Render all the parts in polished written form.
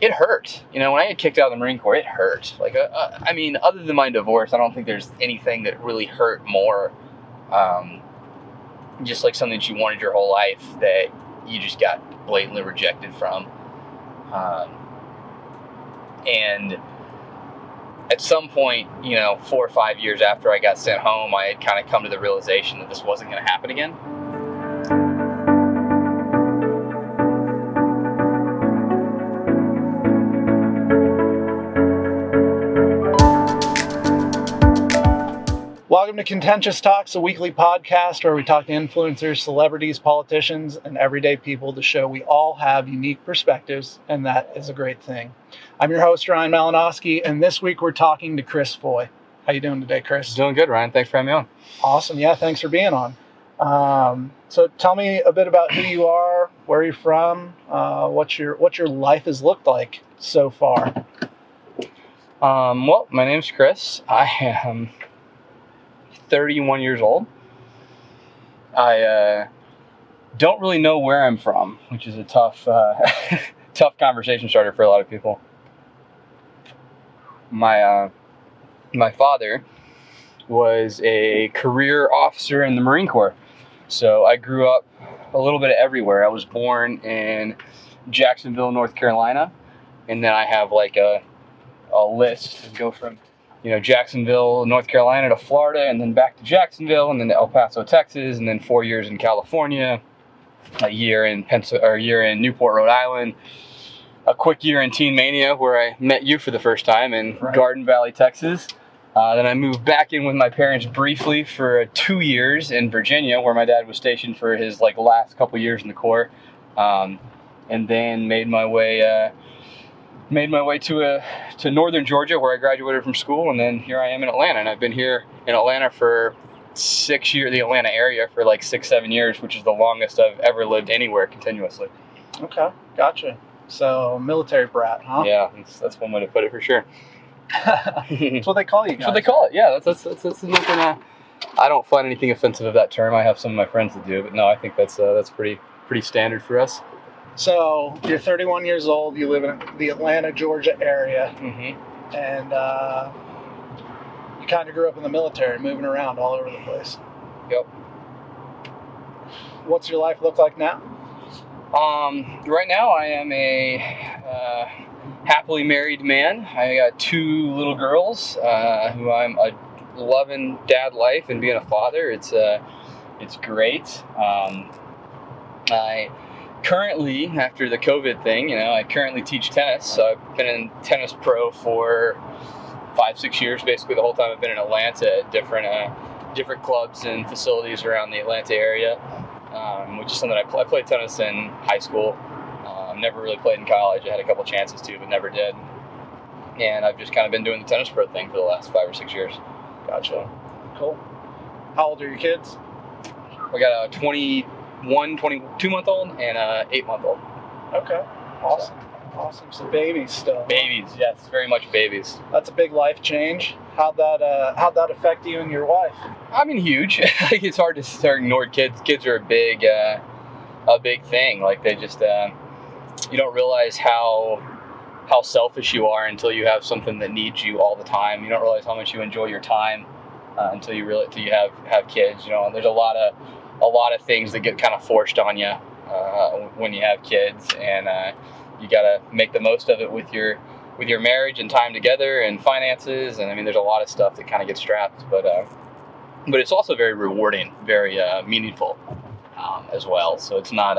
it hurt. When I get kicked out of the Marine Corps, it hurt. Like, I mean, other than my divorce, I don't think there's anything that really hurt more. Just like something that you wanted your whole life that you just got blatantly rejected from. And at some point, 4 or 5 years after I got sent home, I had kind of come to the realization that this wasn't going to happen again. Welcome to Contentious Talks, a weekly podcast where we talk to influencers, celebrities, politicians, and everyday people to show we all have unique perspectives, and that is a great thing. I'm your host, Ryan Malinoski, and this week we're talking to Chris Foy. How you doing today, Chris? Doing good, Ryan. Thanks for having me on. Awesome. Yeah, thanks for being on. So tell me a bit about who you are, where you're from, what your life has looked like so far. Well, my name's Chris. I am 31 years old. I don't really know where I'm from, which is a tough conversation starter for a lot of people. My father was a career officer in the Marine Corps, so I grew up a little bit everywhere. I was born in Jacksonville, North Carolina, and then I have like a list to go from Jacksonville, North Carolina to Florida, and then back to Jacksonville, and then to El Paso, Texas, and then 4 years in California, a year in Newport, Rhode Island, a quick year in Teen Mania where I met you for the first time in Garden Valley, Texas. Then I moved back in with my parents briefly for 2 years in Virginia, where my dad was stationed for his last couple years in the Corps, and then made my way to northern Georgia, where I graduated from school, and then here I am in Atlanta. And I've been here in Atlanta for 6 years, the Atlanta area for 6-7 years, which is the longest I've ever lived anywhere continuously. Okay, gotcha. So military brat, huh? Yeah, that's one way to put it for sure. That's what they call you guys. That's what they call it. Yeah, that's nothing. I don't find anything offensive of that term. I have some of my friends that do, but no, I think that's pretty standard for us. So you're 31 years old. You live in the Atlanta, Georgia area, and you kind of grew up in the military, moving around all over the place. Yep. What's your life look like now? Right now I am a happily married man. I got 2 little girls who I'm loving dad life and being a father. It's great. I currently, after the COVID thing, I currently teach tennis. So I've been in tennis pro for 5-6 years, basically the whole time I've been in Atlanta at different clubs and facilities around the Atlanta area, which is something I played tennis in high school. Never really played in college. I had a couple chances to, but never did. And I've just kind of been doing the tennis pro thing for the last 5 or 6 years. Gotcha. Cool. How old are your kids? We got a 22-month-old and a 8-month-old. Okay. Awesome. Awesome. So babies still. Babies, yes, very much babies. That's a big life change. How'd that affect you and your wife? I mean, huge. It's hard to ignore kids. Kids are a big thing. They just you don't realize how selfish you are until you have something that needs you all the time. You don't realize how much you enjoy your time until you have kids. There's a lot of things that get kind of forced on you when you have kids, and you gotta make the most of it with your marriage and time together and finances. And I mean, there's a lot of stuff that kind of gets strapped, but it's also very rewarding, very meaningful as well. So it's not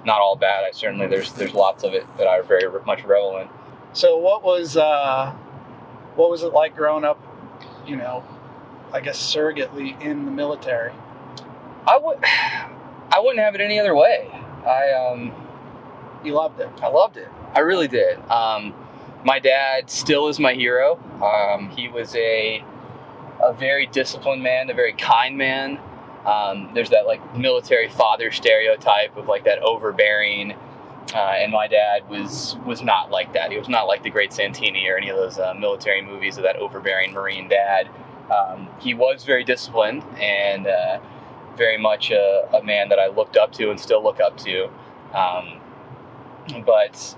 all bad. There's lots of it that I very much revel in. So what was it like growing up, I guess surrogately in the military? I wouldn't have it any other way. You loved it. I loved it. I really did. My dad still is my hero. He was a very disciplined man, a very kind man. There's that military father stereotype of that overbearing, and my dad was not like that. He was not like the Great Santini or any of those military movies of that overbearing Marine dad. He was very disciplined and very much a man that I looked up to and still look up to. But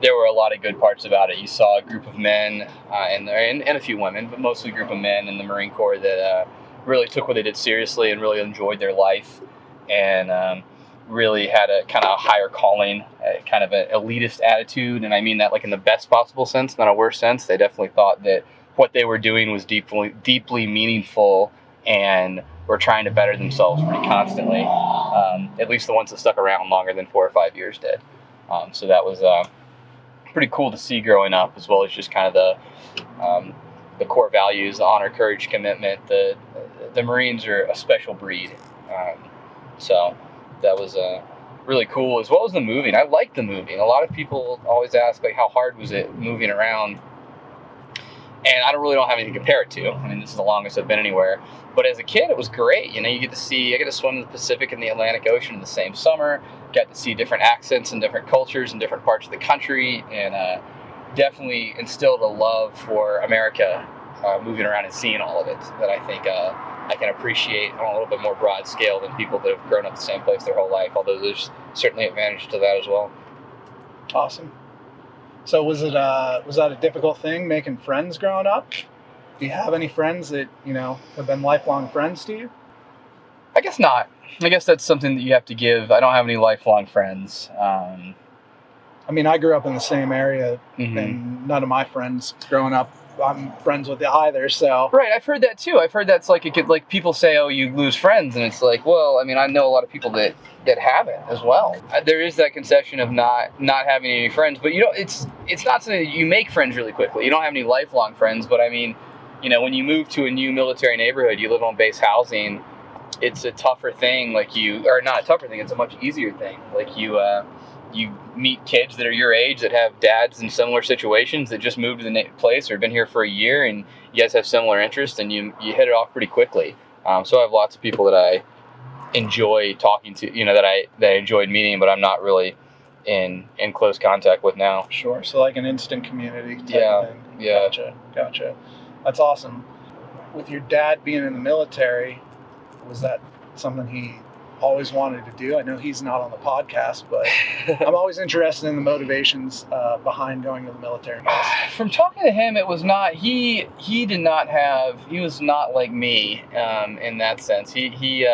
there were a lot of good parts about it. You saw a group of men and a few women, but mostly a group of men in the Marine Corps that really took what they did seriously and really enjoyed their life, and really had a kind of higher calling, kind of an elitist attitude. And I mean that like in the best possible sense, not a worse sense. They definitely thought that what they were doing was deeply meaningful, and were trying to better themselves pretty constantly. At least the ones that stuck around longer than 4 or 5 years did. So that was pretty cool to see growing up, as well as just kind of the core values: honor, courage, commitment. The Marines are a special breed. So that was really cool, as well as the moving. I liked the moving. A lot of people always ask, like, how hard was it moving around? And I don't have anything to compare it to. I mean, this is the longest I've been anywhere. But as a kid, it was great. You know, I get to swim in the Pacific and the Atlantic Ocean in the same summer. Got to see different accents and different cultures in different parts of the country, and definitely instilled a love for America, moving around and seeing all of it, that I think I can appreciate on a little bit more broad scale than people that have grown up the same place their whole life, although there's certainly advantage to that as well. Awesome. So was that a difficult thing, making friends growing up? Do you have any friends that, have been lifelong friends to you? I guess not. I guess that's something that you have to give. I don't have any lifelong friends. I mean, I grew up in the same area, and none of my friends growing up I'm friends with either, so. Right, I've heard that too. I've heard that's like, people say, oh, you lose friends, and it's like, well, I mean, I know a lot of people that haven't as well. There is that concession of not having any friends, but it's not something that you make friends really quickly. You don't have any lifelong friends, but I mean, when you move to a new military neighborhood, you live on base housing, it's a tougher thing, or not a tougher thing, it's a much easier thing. Like you meet kids that are your age that have dads in similar situations that just moved to the place or been here for a year, and you guys have similar interests, and you hit it off pretty quickly. So I have lots of people that I enjoy talking to, that I enjoyed meeting, but I'm not really in close contact with now. Sure. So like an instant community type of thing. Yeah. Gotcha. That's awesome. With your dad being in the military, was that something he always wanted to do? I know he's not on the podcast, but I'm always interested in the motivations behind going to the military. From talking to him, it was not, he was not like me in that sense. He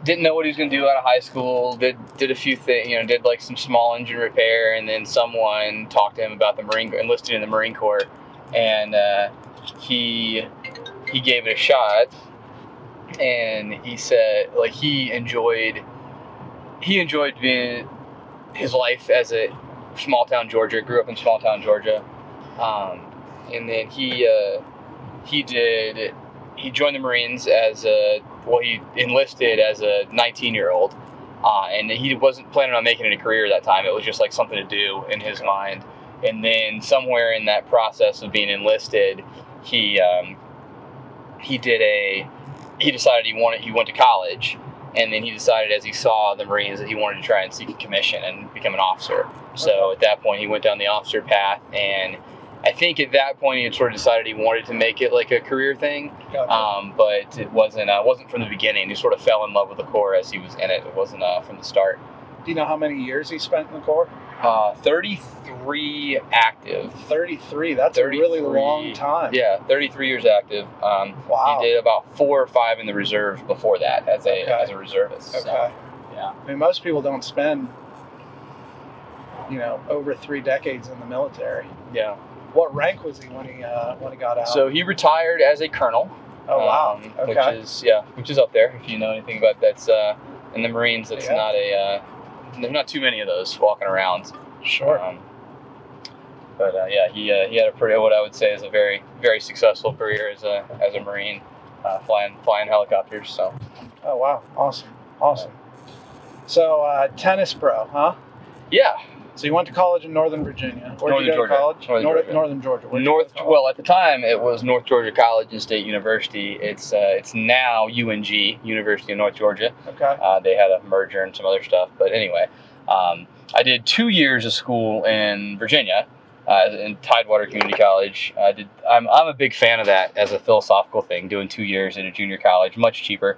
didn't know what he was going to do out of high school, did a few things, did like some small engine repair, and then someone talked to him about the Marine Corps, enlisted in the Marine Corps, and he gave it a shot. And he said, like, he enjoyed being his life as a small town Georgia. Grew up in small town Georgia, and then he joined the Marines he enlisted as a 19-year-old, and he wasn't planning on making it a career at that time. It was just like something to do in his mind. And then somewhere in that process of being enlisted, he decided he went to college, and then he decided, as he saw the Marines, that he wanted to try and seek a commission and become an officer. So at that point, he went down the officer path, and I think at that point he had sort of decided he wanted to make it like a career thing. Gotcha. But it wasn't from the beginning. He sort of fell in love with the Corps as he was in it. It wasn't from the start. Do you know how many years he spent in the Corps? 33 active. 33, that's a really long time. Yeah, 33 years active. Wow. He did about 4 or 5 in the reserves before that as a reservist. Okay. So, yeah. I mean, most people don't spend, over 3 decades in the military. Yeah. What rank was he when he got out? So he retired as a colonel. Oh, wow. Okay. Which is up there. If you know anything about that's in the Marines, that's not there's not too many of those walking around. Sure. He had a pretty, what I would say is a very, very successful career as a Marine, flying helicopters. So. Oh wow! Awesome. So tennis pro, huh? Yeah. So you went to college in Northern Virginia. Where did you go to college? Northern Georgia. Well, at the time it was North Georgia College and State University. It's now UNG, University of North Georgia. Okay. They had a merger and some other stuff, but anyway, I did 2 years of school in Virginia, in Tidewater Community College. I'm a big fan of that as a philosophical thing. Doing 2 years at a junior college, much cheaper.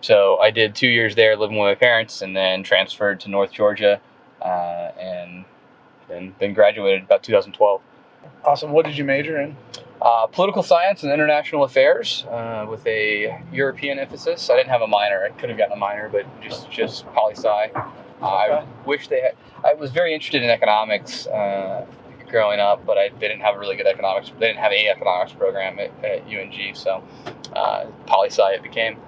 So I did 2 years there, living with my parents, and then transferred to North Georgia. and then graduated about 2012. Awesome. What did you major in? Political science and international affairs with a European emphasis. I didn't have a minor. I could have gotten a minor, but just poli-sci. I wish they had. I was very interested in economics growing up, but they didn't have a really good economics. They didn't have any economics program at UNG, so poli-sci it became.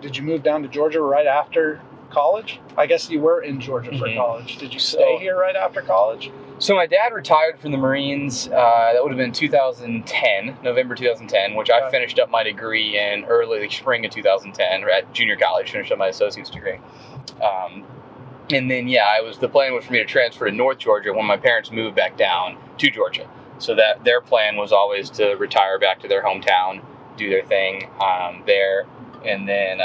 Did you move down to Georgia right after college? I guess you were in Georgia for college. Did you stay here right after college? So my dad retired from the Marines. That would have been 2010, November 2010, which I finished up my degree in early spring of 2010 at junior college. Finished up my associate's degree. And then, the plan was for me to transfer to North Georgia when my parents moved back down to Georgia. So that their plan was always to retire back to their hometown, do their thing there. And then,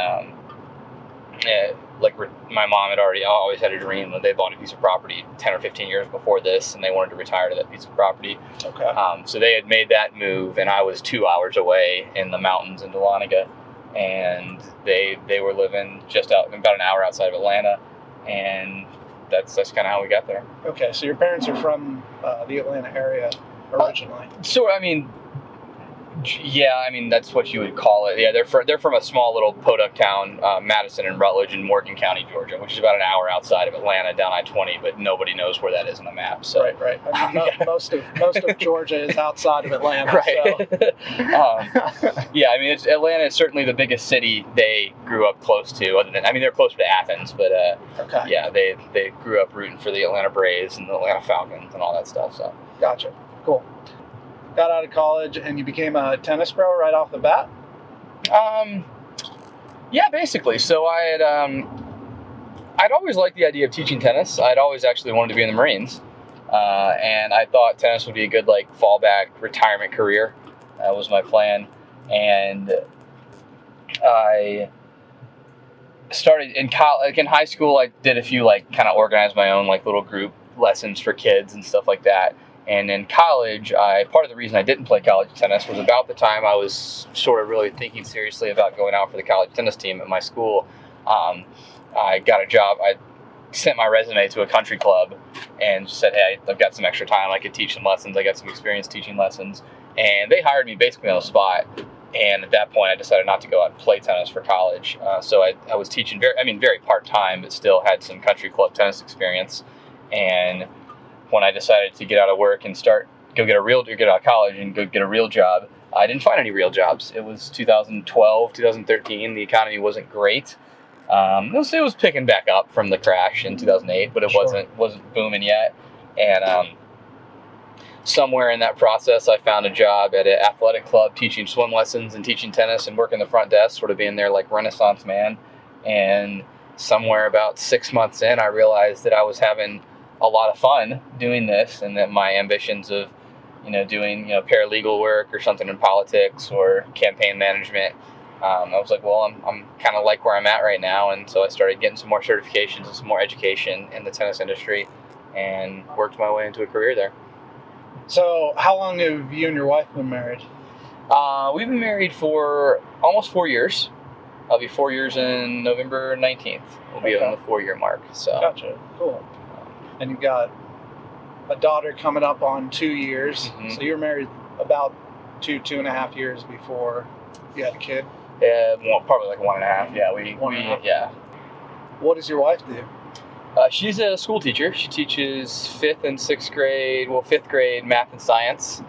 my mom had always had a dream when they bought a piece of property 10 or 15 years before this, and they wanted to retire to that piece of property. Okay. So they had made that move, and I was 2 hours away in the mountains in Dahlonega, and they were living just about an hour outside of Atlanta, and that's kind of how we got there. Okay, so your parents are from the Atlanta area originally. That's what you would call it. Yeah, they're from a small little podunk town, Madison and Rutledge in Morgan County, Georgia, which is about an hour outside of Atlanta down I-20, but nobody knows where that is on the map. So. Right. I mean, most of Georgia is outside of Atlanta. Right. So. Atlanta is certainly the biggest city they grew up close to. They're closer to Athens, but they grew up rooting for the Atlanta Braves and the Atlanta Falcons and all that stuff. So. Gotcha. Cool. Got out of college and you became a tennis pro right off the bat? Yeah, basically. So I'd always liked the idea of teaching tennis. I'd always actually wanted to be in the Marines. And I thought tennis would be a good fallback retirement career. That was my plan. And I started in college, in high school. I did a few kind of organized my own little group lessons for kids and stuff like that. And in college, part of the reason I didn't play college tennis was about the time I was sort of really thinking seriously about going out for the college tennis team at my school. I got a job. I sent my resume to a country club and said, hey, I've got some extra time. I could teach some lessons. I got some experience teaching lessons. And they hired me basically on the spot. And at that point, I decided not to go out and play tennis for college. So I was teaching very part-time, but still had some country club tennis experience. And when I decided to get out of work and get out of college and go get a real job, I didn't find any real jobs. It was 2012, 2013. The economy wasn't great. It was picking back up from the crash in 2008, but it wasn't booming yet. And somewhere in that process, I found a job at an athletic club teaching swim lessons and teaching tennis and working the front desk, sort of being their Renaissance man. And somewhere about 6 months in, I realized that I was having a lot of fun doing this, and that my ambitions of doing paralegal work or something in politics or campaign management, I was like, well, I'm kind of where I'm at right now. And so I started getting some more certifications and some more education in the tennis industry and worked my way into a career there. So how long have you and your wife been married? We've been married for almost 4 years. I'll be 4 years in November 19th. We'll be on the 4-year mark. So. Gotcha. Cool. And you've got a daughter coming up on 2 years. Mm-hmm. So you were married about 2.5 years before you had a kid? Yeah, probably 1.5. Yeah, yeah. What does your wife do? She's a school teacher. She teaches 5th and 6th grade, 5th grade math and science.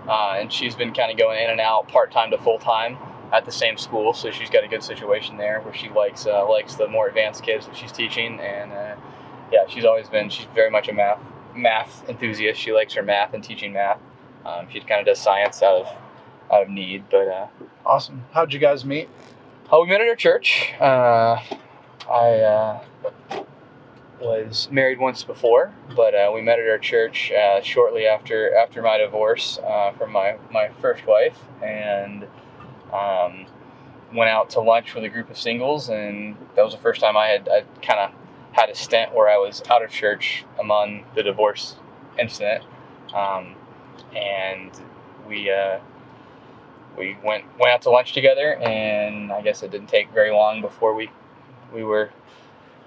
And she's been kind of going in and out part-time to full-time at the same school. So she's got a good situation there where she likes the more advanced kids that she's teaching. And she's very much a math enthusiast. She likes her math and teaching math. She kind of does science out of need, but awesome. How'd you guys meet? We met at our church. I was married once before, but we met at our church shortly after my divorce from my first wife, and went out to lunch with a group of singles, and that was the first time I kind of had a stint where I was out of church among the divorce incident, and we went out to lunch together, and I guess it didn't take very long before we were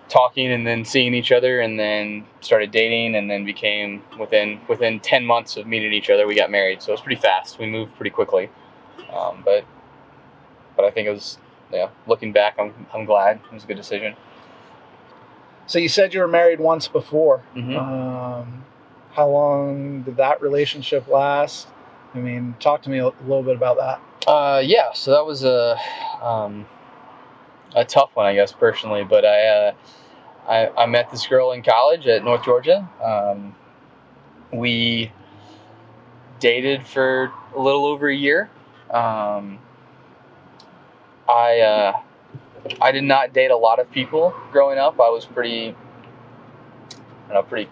talking and then seeing each other, and then started dating, and then became within 10 months of meeting each other, we got married. So it was pretty fast. We moved pretty quickly. But I think it was, looking back, I'm glad. It was a good decision. So you said you were married once before. Mm-hmm. How long did that relationship last? I mean, talk to me a little bit about that. So that was a tough one, I guess, personally. But I met this girl in college at North Georgia. We dated for a little over a year. I did not date a lot of people growing up. I was pretty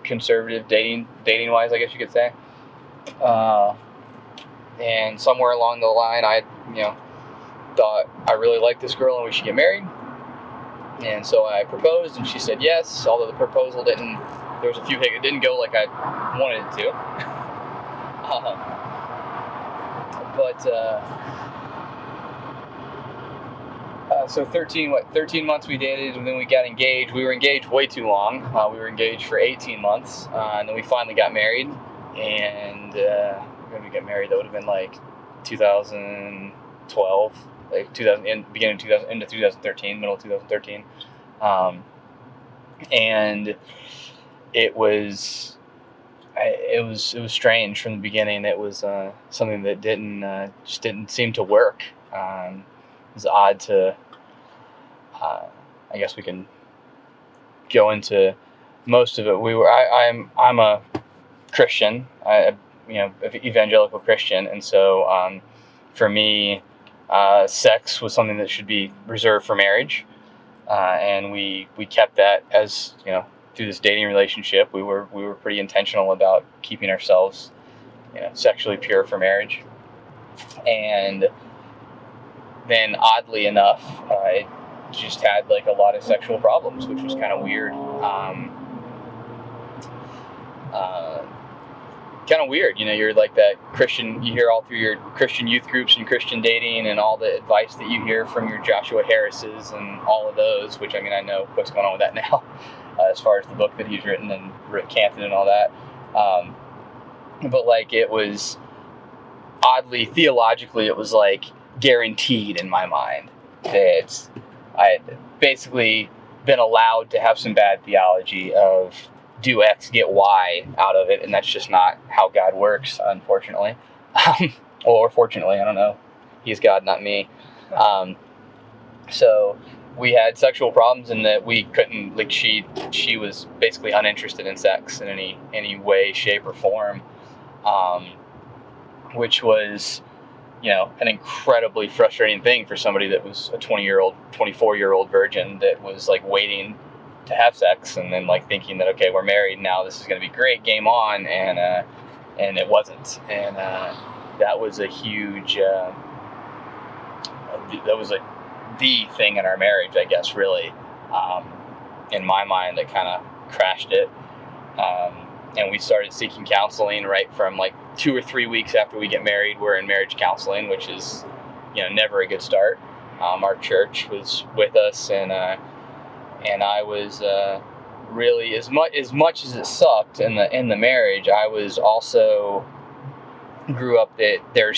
conservative dating wise, I guess you could say. And somewhere along the line, I thought I really liked this girl and we should get married. And so I proposed, and she said yes. Although the proposal there was a few hiccups. It didn't go like I wanted it to. So 13 months we dated, and then we got engaged. We were engaged way too long. We were engaged for 18 months, and then we finally got married. And when we got married, that would have been like 2012, like beginning of 2000 into 2013, middle of 2013. And it was strange from the beginning. It was something that just didn't seem to work. It was odd to. I guess we can go into most of it. I'm a Christian, evangelical Christian, and so for me, sex was something that should be reserved for marriage, and we kept that as through this dating relationship. We were pretty intentional about keeping ourselves sexually pure for marriage, and then oddly enough, it just had like a lot of sexual problems, which was kind of weird. You're like that Christian, you hear all through your Christian youth groups and Christian dating and all the advice that you hear from your Joshua Harrises and all of those, which I know what's going on with that now, as far as the book that he's written and recanted and all that. But like, it was oddly, theologically, it was like guaranteed in my mind that I had basically been allowed to have some bad theology of do X, get Y out of it, and that's just not how God works, unfortunately. Or fortunately, I don't know. He's God, not me. So we had sexual problems in that we couldn't, like, she was basically uninterested in sex in any way, shape, or form, which was an incredibly frustrating thing for somebody that was a 24-year-old virgin that was like waiting to have sex, and then like thinking that, okay, we're married now, this is going to be great, game on, and it wasn't. And that was a huge, that was like the thing in our marriage, I guess, really, in my mind, that kind of crashed it. And we started seeking counseling right from like 2 or 3 weeks after we get married. We're in marriage counseling, which is, never a good start. Our church was with us, and I was really, as much as it sucked in the marriage, I was also grew up that there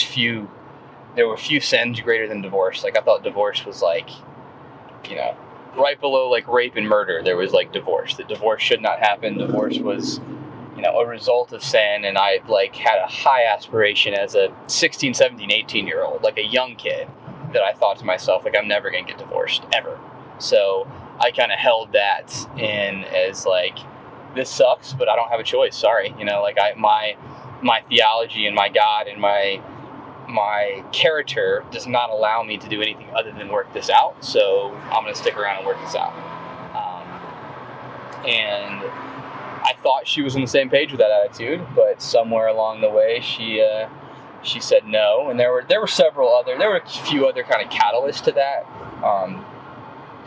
were few sins greater than divorce. Like, I thought divorce was like, right below like rape and murder, there was like divorce. That divorce should not happen. Divorce was a result of sin, and I like had a high aspiration as a 16, 17, 18-year-old, like a young kid, that I thought to myself, like, I'm never going to get divorced, ever. So I kind of held that in as like, this sucks, but I don't have a choice, sorry. My theology and my God and my character does not allow me to do anything other than work this out, so I'm going to stick around and work this out. And I thought she was on the same page with that attitude, but somewhere along the way, she said no. And there were a few other kind of catalysts to that.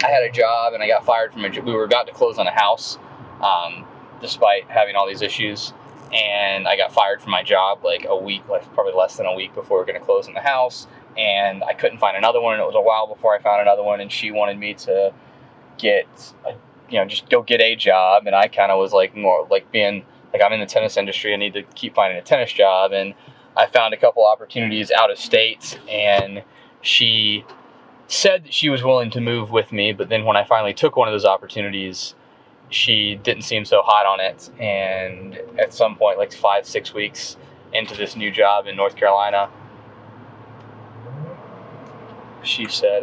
I had a job, and I got fired from we were about to close on a house, despite having all these issues. And I got fired from my job like a week, like probably less than a week before we were going to close on the house. And I couldn't find another one, and it was a while before I found another one. And she wanted me to get just go get a job. And I kind of was like more like being like, I'm in the tennis industry. I need to keep finding a tennis job. And I found a couple opportunities out of state, and she said that she was willing to move with me. But then when I finally took one of those opportunities, she didn't seem so hot on it. And at some point, like 5-6 weeks into this new job in North Carolina, she said,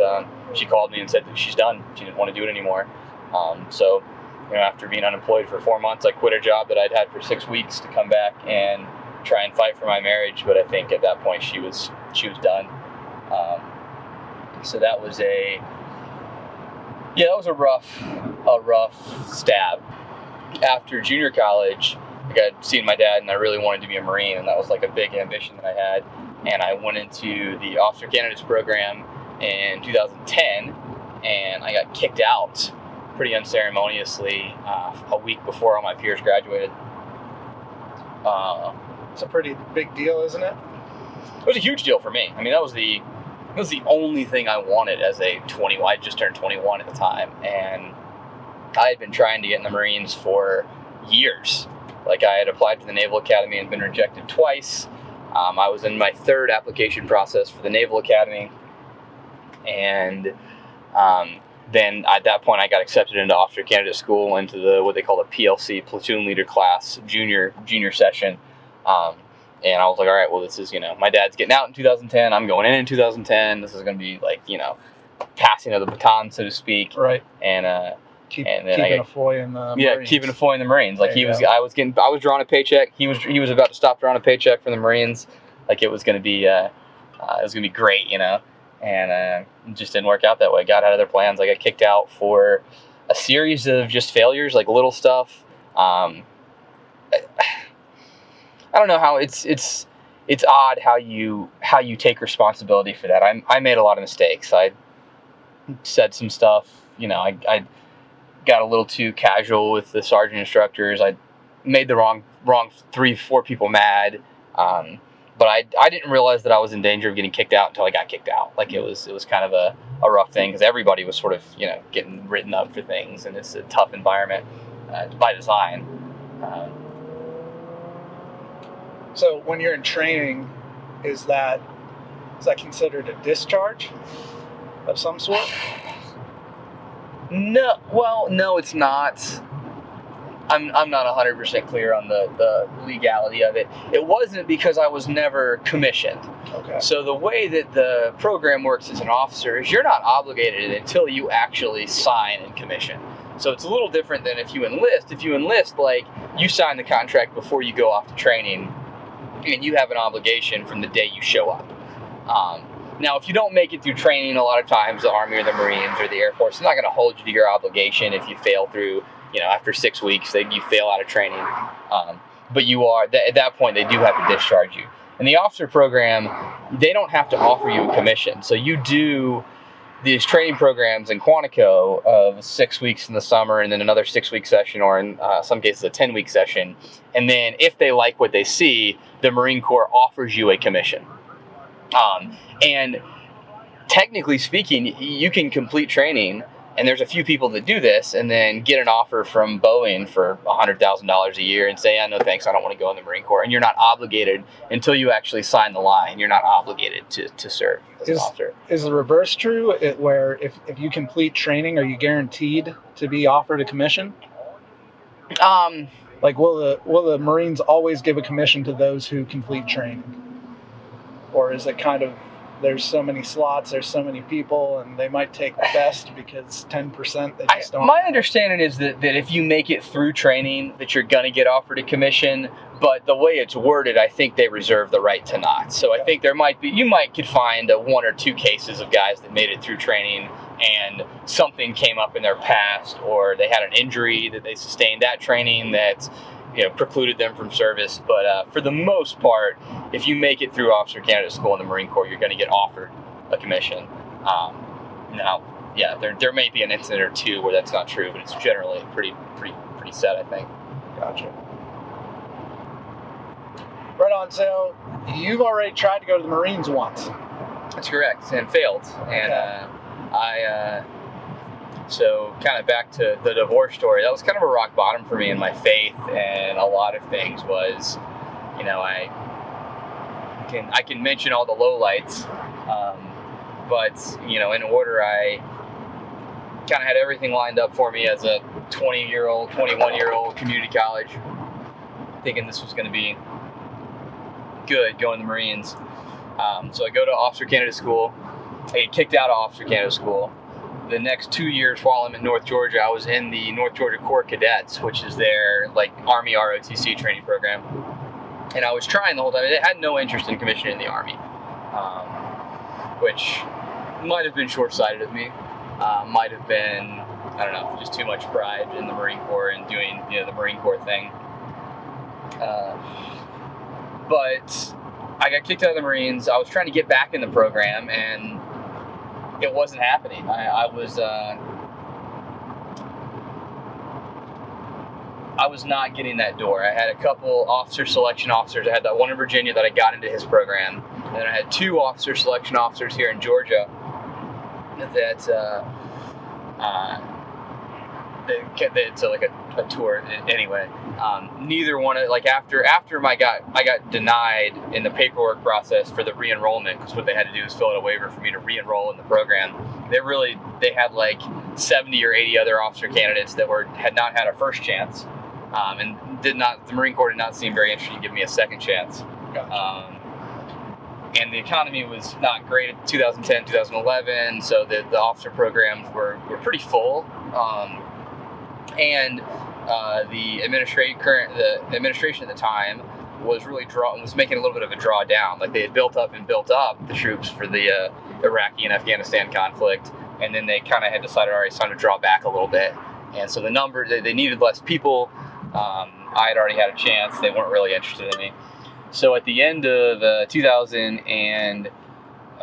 she called me and said that she's done. She didn't want to do it anymore. So, after being unemployed for 4 months, I quit a job that I'd had for 6 weeks to come back and try and fight for my marriage. But I think at that point she was done. So that was a rough stab. After junior college, like, I'd seen my dad and I really wanted to be a Marine, and that was like a big ambition that I had. And I went into the Officer Candidates program in 2010, and I got kicked out pretty unceremoniously a week before all my peers graduated. It's a pretty big deal, isn't it? It was a huge deal for me. I mean, that was the only thing I wanted as a 20. I just turned 21 at the time, and I had been trying to get in the Marines for years. Like, I had applied for the Naval Academy and been rejected twice. I was in my third application process for the Naval Academy, and then at that point I got accepted into Officer Candidate School, into the what they call the PLC, Platoon Leader Class, junior session. And I was like, all right, well, this is, my dad's getting out in 2010. I'm going in 2010. This is going to be like, passing of the baton, so to speak. Right. And keeping a Foy in the Marines. Yeah, keeping a Foy in the Marines. Like, I was drawing a paycheck. He was about to stop drawing a paycheck from the Marines. Like, it was going to be great, and it just didn't work out that way. Got out of their plans. I got kicked out for a series of just failures, like little stuff. I don't know how it's odd how you take responsibility for that. I made a lot of mistakes. I said some stuff, I got a little too casual with the sergeant instructors. I made the wrong 3-4 people mad. But I didn't realize that I was in danger of getting kicked out until I got kicked out. Like, it was kind of a rough thing, because everybody was sort of, getting written up for things, and it's a tough environment by design. So when you're in training, is that considered a discharge of some sort? No, it's not. I'm not 100% clear on the legality of it. It wasn't, because I was never commissioned. Okay. So the way that the program works as an officer is you're not obligated until you actually sign and commission. So it's a little different than if you enlist. If you enlist, like, you sign the contract before you go off to training, and you have an obligation from the day you show up. Now, if you don't make it through training, a lot of times the Army or the Marines or the Air Force is not going to hold you to your obligation if you fail through, after 6 weeks, you fail out of training. But you are, at that point, they do have to discharge you. In the officer program, they don't have to offer you a commission. So you do these training programs in Quantico of 6 weeks in the summer, and then another 6-week session, or in some cases a 10-week session. And then if they like what they see, the Marine Corps offers you a commission. And technically speaking, you can complete training, and there's a few people that do this, and then get an offer from Boeing for $100,000 a year and say, yeah, no thanks, I don't want to go in the Marine Corps. And you're not obligated until you actually sign the line. You're not obligated to serve as an officer. Is the reverse true, where if you complete training, are you guaranteed to be offered a commission? Like, will the Marines always give a commission to those who complete training? Or is it kind of, there's so many slots, there's so many people, and they might take the best because 10% they just don't. My understanding is that if you make it through training, that you're going to get offered a commission, but the way it's worded, I think they reserve the right to not. So I think you could find 1 or 2 cases of guys that made it through training and something came up in their past, or they had an injury that they sustained at training that precluded them from service. But for the most part, if you make it through Officer Candidate School in the Marine Corps, you're going to get offered a commission. Now, yeah, there may be an incident or two where that's not true, but it's generally pretty set, I think. Gotcha. Right on. So you've already tried to go to the Marines once. That's correct, and failed. Okay. And I So kind of back to the divorce story, that was kind of a rock bottom for me in my faith, and a lot of things was, I can mention all the lowlights, but in order, I kind of had everything lined up for me as a 21-year-old community college, thinking this was going to be good, going to the Marines. So I go to officer candidate school. I get kicked out of officer candidate school. The next 2 years while I'm in North Georgia, I was in the North Georgia Corps Cadets, which is their Army ROTC training program. And I was trying the whole time. I had no interest in commissioning in the Army, which might have been short-sighted of me. Might have been, I don't know, just too much pride in the Marine Corps and doing the Marine Corps thing. But I got kicked out of the Marines. I was trying to get back in the program, and it wasn't happening. I was not getting that door. I had a couple officer selection officers. I had that one in Virginia that I got into his program, and then I had 2 officer selection officers here in Georgia that it's like a tour anyway. Neither one of after I got denied in the paperwork process for the re-enrollment, because what they had to do is fill out a waiver for me to re-enroll in the program. They had 70 or 80 other officer candidates that had not had a first chance, and the Marine Corps did not seem very interested in giving me a second chance. Gotcha. And the economy was not great in 2010, 2011, so the officer programs were pretty full. And the administration at the time was really was making a little bit of a drawdown. They had built up the troops for the Iraqi and Afghanistan conflict, and then they kind of had decided, all right, it's time to draw back a little bit. And so the number, they needed less people. I had already had a chance. They weren't really interested in me. So at the end of 2000 and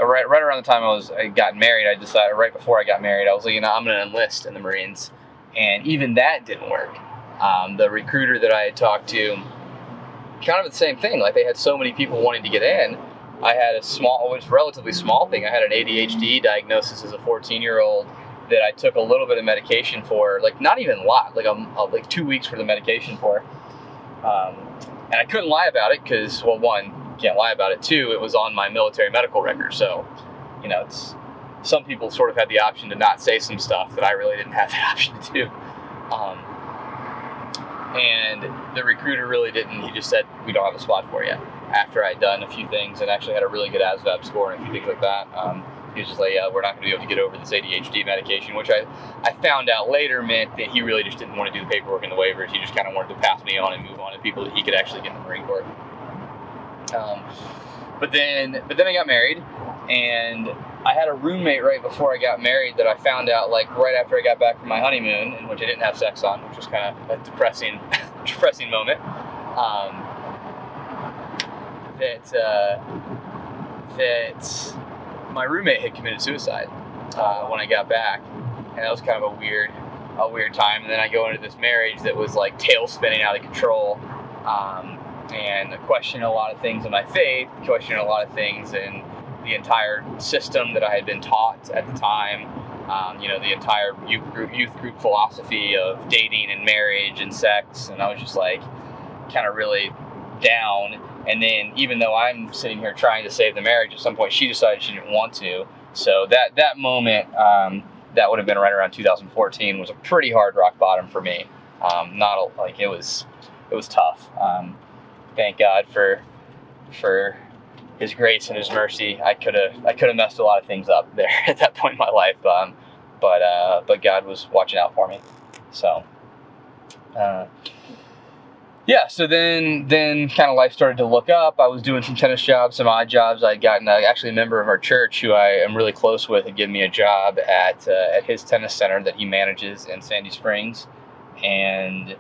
right around the time I got married, I decided, right before I got married, I was like, I'm going to enlist in the Marines. And even that didn't work. The recruiter that I had talked to, kind of the same thing. They had so many people wanting to get in. I had relatively small thing. I had an ADHD diagnosis as a 14-year-old that I took a little bit of medication for, not even a lot, 2 weeks worth of medication for. And I couldn't lie about it because, well, one, can't lie about it. 2, it was on my military medical record. So, some people sort of had the option to not say some stuff that I really didn't have the option to do. And the recruiter really didn't. He just said, we don't have a spot for you. After I'd done a few things and actually had a really good ASVAB score and a few things like that, he was just like, we're not going to be able to get over this ADHD medication, which I found out later meant that he really just didn't want to do the paperwork and the waivers. He just kind of wanted to pass me on and move on to people that he could actually get in the Marine Corps. But then I got married, and I had a roommate right before I got married that I found out right after I got back from my honeymoon, in which I didn't have sex on, which was kind of a depressing moment. That my roommate had committed suicide when I got back, and that was kind of a weird time. And then I go into this marriage that was tail spinning out of control, and questioning a lot of things in my faith, questioning a lot of things in the entire system that I had been taught at the time. The entire youth group philosophy of dating and marriage and sex, and I was just kind of really down. And then, even though I'm sitting here trying to save the marriage, at some point she decided she didn't want to. So that moment, that would have been right around 2014, was a pretty hard rock bottom for me. It was tough. Thank God for His grace and His mercy. I could have messed a lot of things up there at that point in my life, but God was watching out for me. So. So then kind of life started to look up. I was doing some tennis jobs, some odd jobs. I'd gotten actually a member of our church who I am really close with had given me a job at his tennis center that he manages in Sandy Springs. And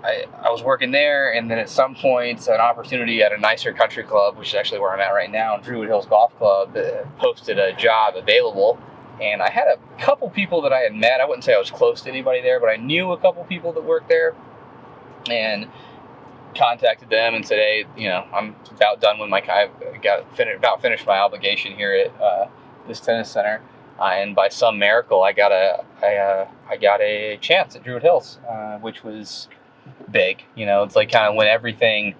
I was working there, and then at some point an opportunity at a nicer country club, which is actually where I'm at right now, Druid Hills Golf Club, posted a job available. And I had a couple people that I had met. I wouldn't say I was close to anybody there, but I knew a couple people that worked there, and contacted them and said, hey, I'm about done with about finished my obligation here at this tennis center. And by some miracle, I got a chance at Druid Hills, which was big. It's like kind of when everything.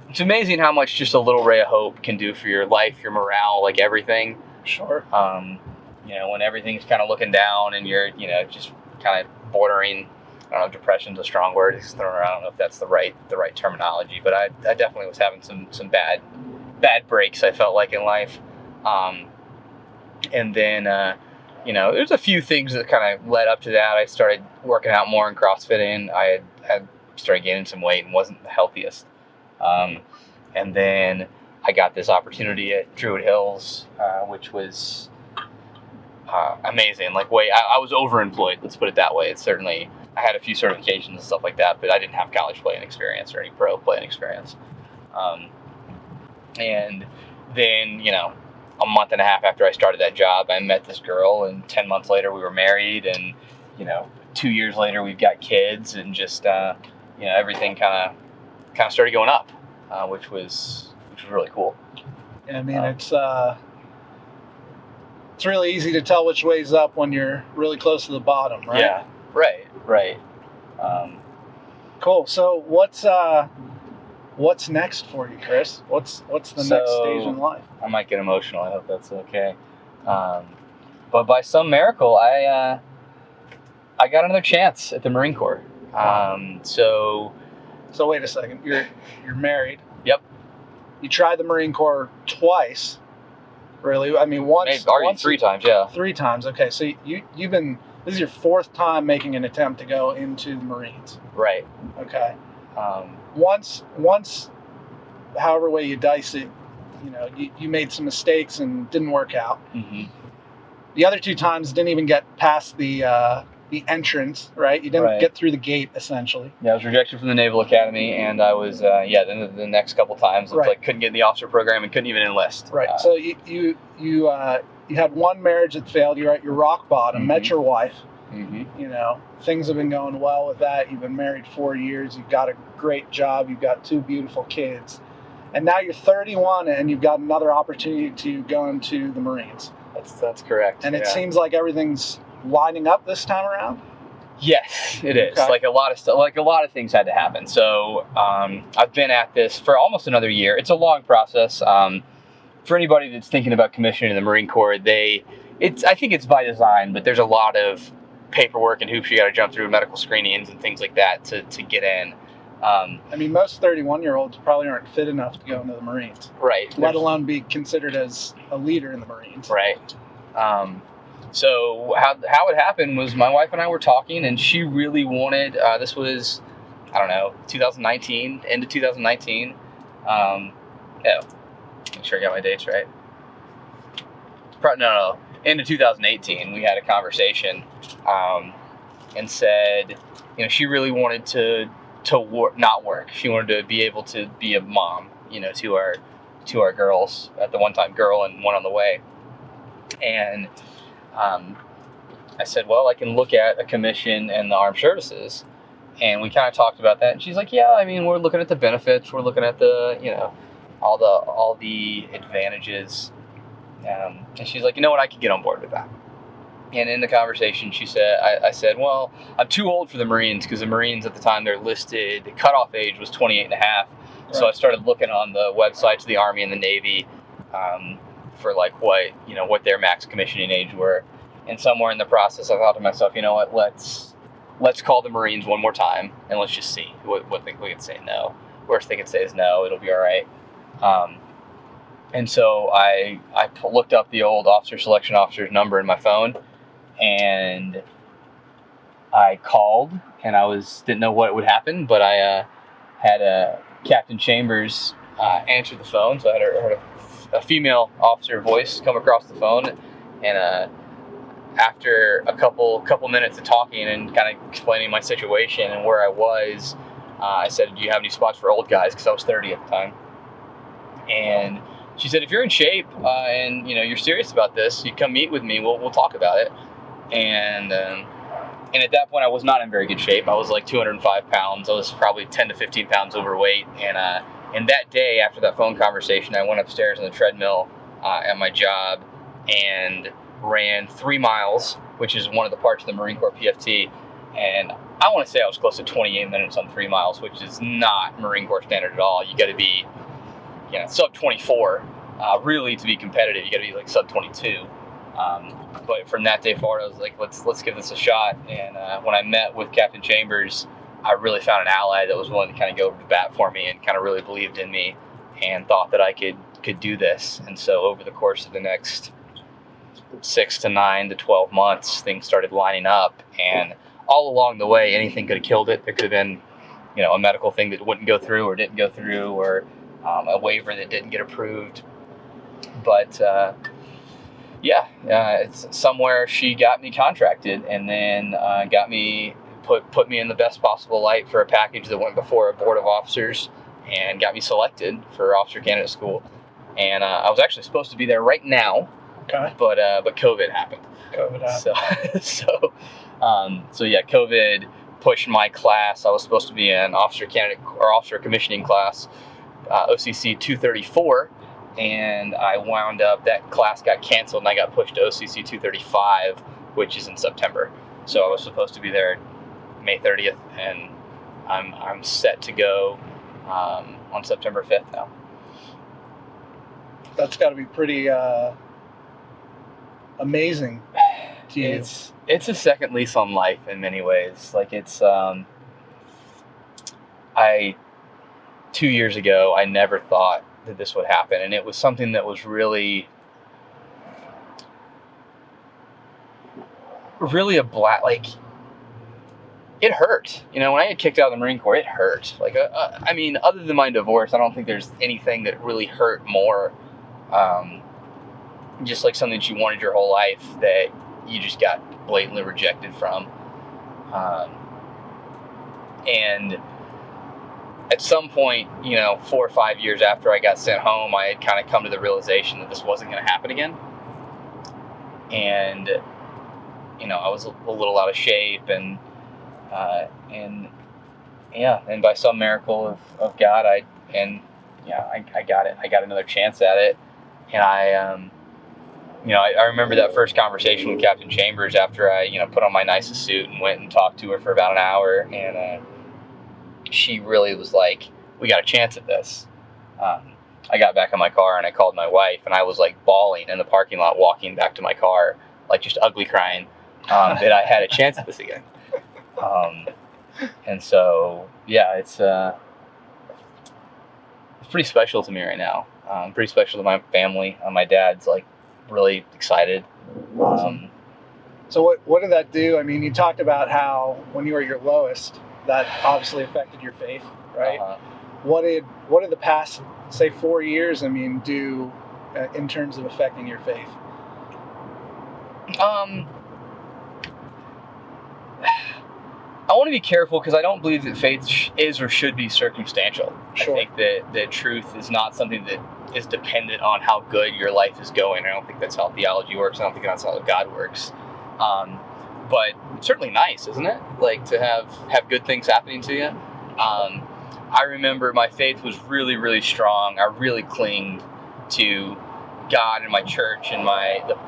It's amazing how much just a little ray of hope can do for your life, your morale, like everything. Sure. When everything's kind of looking down and you're, just kind of bordering. I don't know, depression's a strong word. It's thrown around. I don't know if that's the right terminology, but I definitely was having some bad breaks, I felt like, in life. And then, there's a few things that kind of led up to that. I started working out more and CrossFitting. I had started gaining some weight and wasn't the healthiest. And then I got this opportunity at Druid Hills, which was amazing. Like, I was overemployed, let's put it that way. It's certainly, I had a few certifications and stuff like that, but I didn't have college playing experience or any pro playing experience. And then, a month and a half after I started that job, I met this girl, and 10 months later we were married, and 2 years later we've got kids, and just everything kind of started going up, which was really cool. Yeah, I mean, it's really easy to tell which way's up when you're really close to the bottom, right? Yeah, right. Cool. So what's next for you, Chris? What's the next stage in life? I might get emotional. I hope that's okay. But by some miracle, I got another chance at the Marine Corps. So wait a second. You're married. Yep. You tried the Marine Corps twice. Really? I mean, once 3 times. Yeah. 3 times. Okay. So you've been. This is your 4th time making an attempt to go into the Marines. Right. Okay. Once, however way you dice it, you made some mistakes and didn't work out. Mm-hmm. The other 2 times didn't even get past the entrance, right? You didn't get through the gate, essentially. Yeah, I was rejected from the Naval Academy, and I was, then the next couple times, it was like couldn't get in the officer program and couldn't even enlist. Right. So you had one marriage that failed. You're at your rock bottom. Mm-hmm. Met your wife. Mm-hmm. Things have been going well with that. You've been married 4 years. You've got a great job. You've got 2 beautiful kids. And now you're 31 and you've got another opportunity to go into the Marines. That's correct. And it seems like everything's lining up this time around? Yes, it is. Okay. Like a lot of things had to happen. So I've been at this for almost another year. It's a long process. For anybody that's thinking about commissioning in the Marine Corps, I think it's by design, but there's a lot of paperwork and hoops you got to jump through, medical screenings and things like that to get in. I mean, most 31-year-olds probably aren't fit enough to go into the Marines. Right. Let alone be considered as a leader in the Marines. Right. So how it happened was my wife and I were talking, and she really wanted, this was, 2019, end of 2019. Make sure I got my dates right. No. End of 2018, we had a conversation, and said, she really wanted to not work. She wanted to be able to be a mom, to our girls, at the one time girl and one on the way. And I said, well, I can look at a commission in the armed services. And we kind of talked about that. And she's like, yeah, I mean, we're looking at the benefits. We're looking at the, all the advantages. And she's like, you know what, I could get on board with that. And in the conversation, I said, well, I'm too old for the Marines, because the Marines at the time, their listed cutoff age was 28 and a half. Right. So I started looking on the websites of the Army and the Navy for what their max commissioning age were. And somewhere in the process, I thought to myself, you know what, let's call the Marines one more time, and let's just see what they can say no. Worst they can say is no, it'll be all right. And so I looked up the old officer selection officer's number in my phone, and I called, and didn't know what would happen, but I had Captain Chambers answer the phone, so I heard a female officer voice come across the phone, and after a couple minutes of talking and kind of explaining my situation and where I was, I said, do you have any spots for old guys? Because I was 30 at the time. And she said, if you're in shape and you're serious about this, you come meet with me. We'll talk about it. And at that point, I was not in very good shape. I was like 205 pounds. I was probably 10 to 15 pounds overweight. And that day, after that phone conversation, I went upstairs on the treadmill at my job, and ran 3 miles, which is one of the parts of the Marine Corps PFT. And I want to say I was close to 28 minutes on 3 miles, which is not Marine Corps standard at all. You got to be, sub 24. Really, to be competitive, you got to be like sub 22. But from that day forward, I was like, let's give this a shot. And when I met with Captain Chambers, I really found an ally that was willing to kind of go over to bat for me and kind of really believed in me and thought that I could do this. And so over the course of the next 6 to 9 to 12 months, things started lining up. And all along the way, anything could have killed it. There could have been, a medical thing that wouldn't go through or didn't go through, or a waiver that didn't get approved. But it's somewhere she got me contracted, and then got me put me in the best possible light for a package that went before a board of officers, and got me selected for officer candidate school. And I was actually supposed to be there right now, okay, but COVID happened. So yeah, COVID pushed my class. I was supposed to be an officer candidate or officer commissioning class, OCC 234. And I wound up, that class got canceled, and I got pushed to OCC 235, which is in September. So I was supposed to be there May 30th, and I'm set to go on September 5th now. That's got to be pretty amazing to you. It's a second lease on life in many ways. Like, it's 2 years ago, I never thought that this would happen, and it was something that was really it hurt. When I get kicked out of the Marine Corps, it hurt. Like, other than my divorce, I don't think there's anything that really hurt more. Just like something that you wanted your whole life that you just got blatantly rejected from. And at some point, 4 or 5 years after I got sent home, I had kind of come to the realization that this wasn't going to happen again. And, I was a little out of shape, and by some miracle of God, I got it. I got another chance at it. And I remember that first conversation with Captain Chambers after I, put on my nicest suit and went and talked to her for about an hour. And she really was like, we got a chance at this. I got back in my car and I called my wife, and I was like bawling in the parking lot walking back to my car, like just ugly crying, that I had a chance at this again. And so, yeah, it's pretty special to me right now. Pretty special to my family. My dad's like really excited. Awesome. So what did that do? I mean, you talked about how when you were at your lowest, that obviously affected your faith, right? What did the past, say, 4 years, do in terms of affecting your faith? I want to be careful because I don't believe that faith is or should be circumstantial. Sure. I think that truth is not something that is dependent on how good your life is going. I don't think that's how theology works. I don't think that's how God works. But it's certainly nice, isn't it? Like, to have good things happening to you. I remember my faith was really, really strong. I really clinged to God and my church and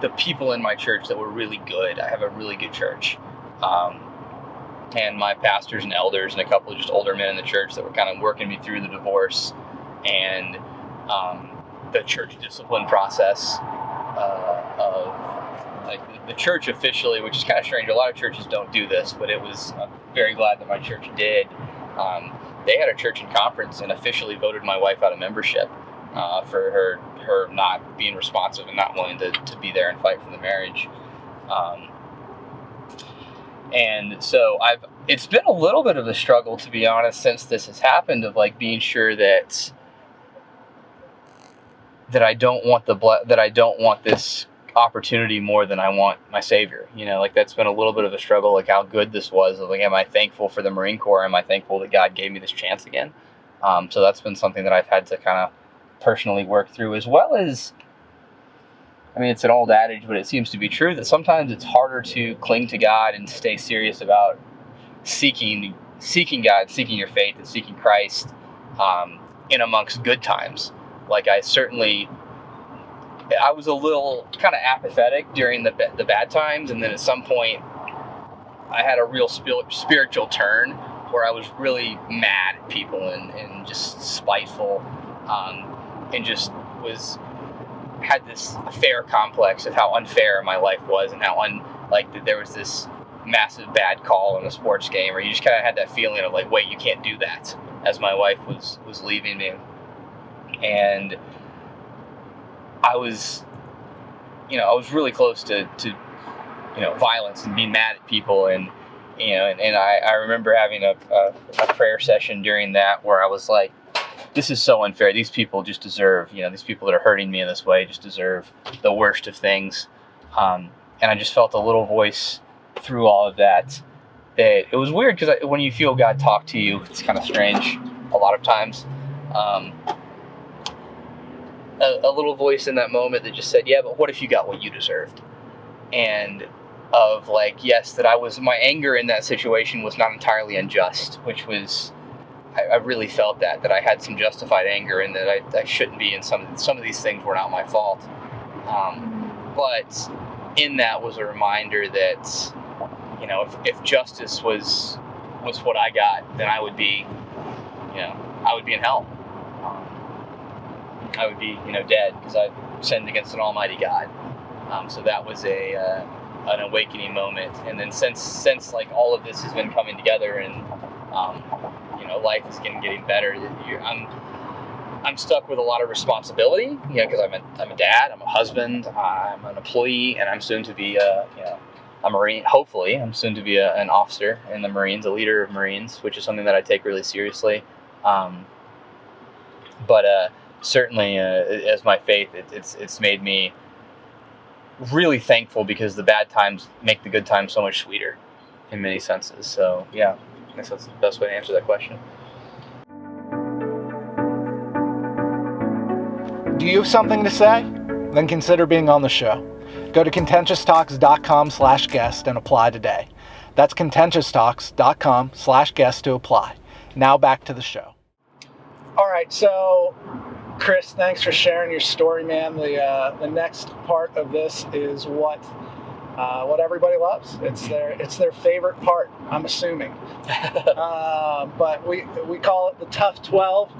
the people in my church that were really good. I have a really good church. And my pastors and elders and a couple of just older men in the church that were kind of working me through the divorce and the church discipline process of like the church officially, which is kind of strange. A lot of churches don't do this, but I'm very glad that my church did. They had a church and conference and officially voted my wife out of membership for her not being responsive and not willing to be there and fight for the marriage. And so it's been a little bit of a struggle, to be honest, since this has happened, of like being sure that I don't want this opportunity more than I want my Savior. Like, that's been a little bit of a struggle, like how good this was. Like, am I thankful for the Marine Corps? Am I thankful that God gave me this chance again? So that's been something that I've had to kind of personally work through, as well as, it's an old adage, but it seems to be true, that sometimes it's harder to cling to God and stay serious about seeking God, seeking your faith, and seeking Christ in amongst good times. Like, I certainly I was a little kind of apathetic during the bad times, and then at some point I had a real spiritual turn where I was really mad at people and just spiteful, and just had this fair complex of how unfair my life was, and how that there was this massive bad call in a sports game, or you just kind of had that feeling of like, wait, you can't do that, as my wife was leaving me. And I was really close to violence and being mad at people, and I remember having a prayer session during that where I was like, this is so unfair. These people just deserve, these people that are hurting me in this way just deserve the worst of things. And I just felt a little voice through all of that it was weird, because when you feel God talk to you, it's kind of strange a lot of times. A little voice in that moment that just said, yeah, but what if you got what you deserved? And of like, yes, that my anger in that situation was not entirely unjust, which was, I really felt that I had some justified anger, and that I shouldn't be, and some of these things were not my fault. But in that was a reminder that, if justice was what I got, then I would be in hell. I would be, dead, because I sinned against an almighty God. So that was an awakening moment. And then since like all of this has been coming together, and life is getting better, I'm stuck with a lot of responsibility, because I'm a dad, I'm a husband, I'm an employee, and I'm soon to be a Marine. Hopefully, I'm soon to be an officer in the Marines, a leader of Marines, which is something that I take really seriously. But certainly, as my faith, it's made me really thankful, because the bad times make the good times so much sweeter in many senses. So yeah, I guess that's the best way to answer that question. Do you have something to say? Then consider being on the show. Go to contentioustalks.com/guest and apply today. That's contentioustalks.com/guest to apply. Now back to the show. All right, so Chris, thanks for sharing your story, man. The next part of this is what everybody loves. It's their favorite part, I'm assuming. But we call it the Tough 12.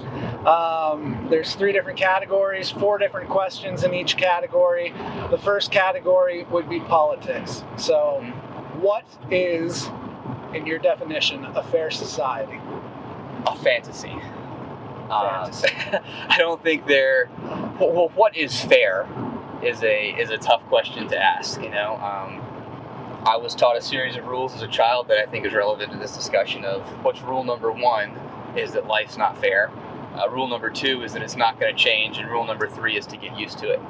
There's 3 different categories, 4 different questions in each category. The first category would be politics. So, what is, in your definition, a fair society? A fantasy. I don't think what is fair is a tough question to ask. I was taught a series of rules as a child that I think is relevant to this discussion of what's rule number 1 is that life's not fair. Rule number 2 is that it's not going to change, and rule number 3 is to get used to it.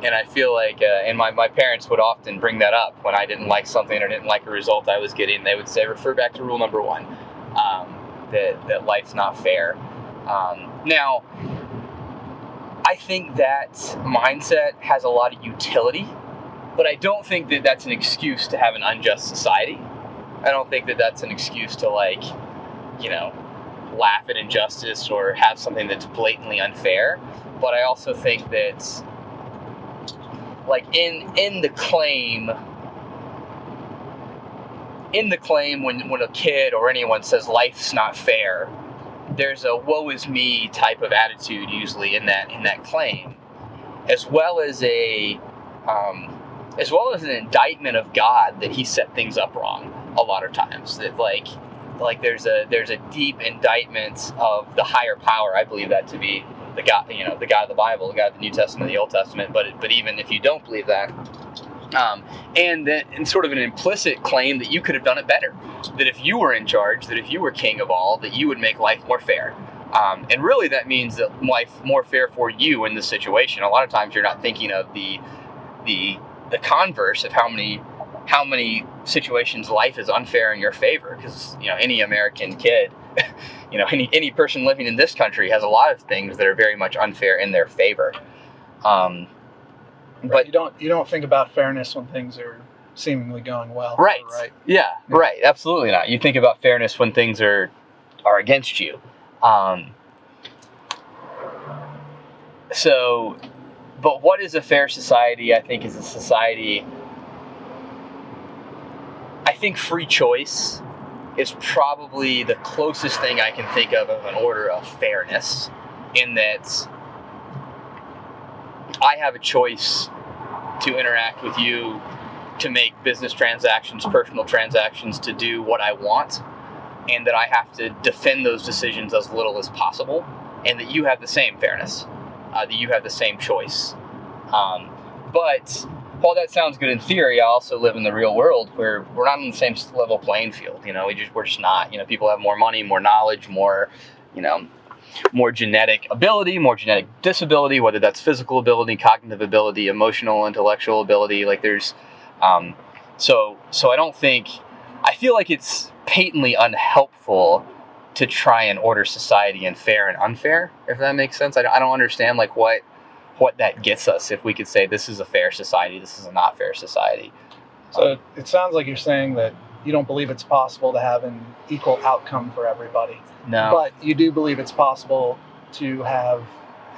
And I feel like, and my parents would often bring that up when I didn't like something or didn't like a result I was getting. They would say, refer back to rule number 1, that life's not fair. Now, I think that mindset has a lot of utility, but I don't think that that's an excuse to have an unjust society. I don't think that that's an excuse to laugh at injustice or have something that's blatantly unfair. But I also think that, in the claim, when a kid or anyone says life's not fair, there's a woe is me type of attitude usually in that claim, as well as an indictment of God that he set things up wrong a lot of times. That there's a deep indictment of the higher power. I believe that to be the God, the God of the Bible, the God of the New Testament, the Old Testament. But even if you don't believe that, and sort of an implicit claim that you could have done it better, that if you were in charge, that if you were king of all, that you would make life more fair. And really that means that life more fair for you in this situation. A lot of times you're not thinking of the converse of how many situations life is unfair in your favor, because any American kid, any person living in this country has a lot of things that are very much unfair in their favor. But you don't think about fairness when things are seemingly going well. Right. Yeah. Right. Absolutely not. You think about fairness when things are against you. So But what is a fair society? I think is a society. I think free choice is probably the closest thing I can think of an order of fairness, in that I have a choice to interact with you, to make business transactions, personal transactions, to do what I want, and that I have to defend those decisions as little as possible, and that you have the same fairness, that you have the same choice. But while that sounds good in theory, I also live in the real world where we're not on the same level playing field. We're just not. People have more money, more knowledge, more genetic ability, more genetic disability, whether that's physical ability, cognitive ability, emotional, intellectual ability. So I don't think, I feel like it's patently unhelpful to try and order society in fair and unfair, if that makes sense. I don't understand what that gets us if we could say this is a fair society, this is a not fair society. So it sounds like you're saying that you don't believe it's possible to have an equal outcome for everybody. No. But you do believe it's possible to have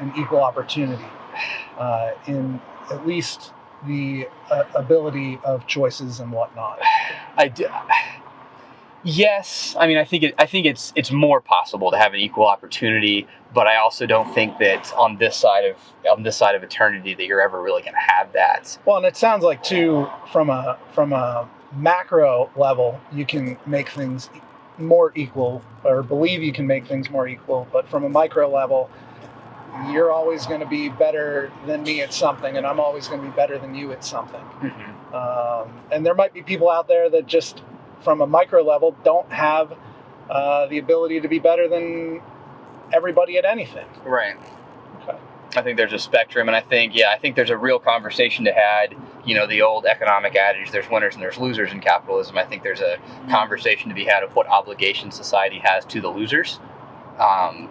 an equal opportunity in at least the ability of choices and whatnot. I do. Yes, I think it's more possible to have an equal opportunity, but I also don't think that on this side of eternity that you're ever really going to have that. Well, and it sounds like too, from a macro level, you can make things more equal, or believe you can make things more equal, but from a micro level, you're always going to be better than me at something, and I'm always going to be better than you at something. Mm-hmm. And there might be people out there that just, from a micro level, don't have the ability to be better than everybody at anything. Right. Okay. I think there's a spectrum, and I think there's a real conversation to had. The old economic adage, there's winners and there's losers in capitalism. I think there's a conversation to be had of what obligation society has to the losers. But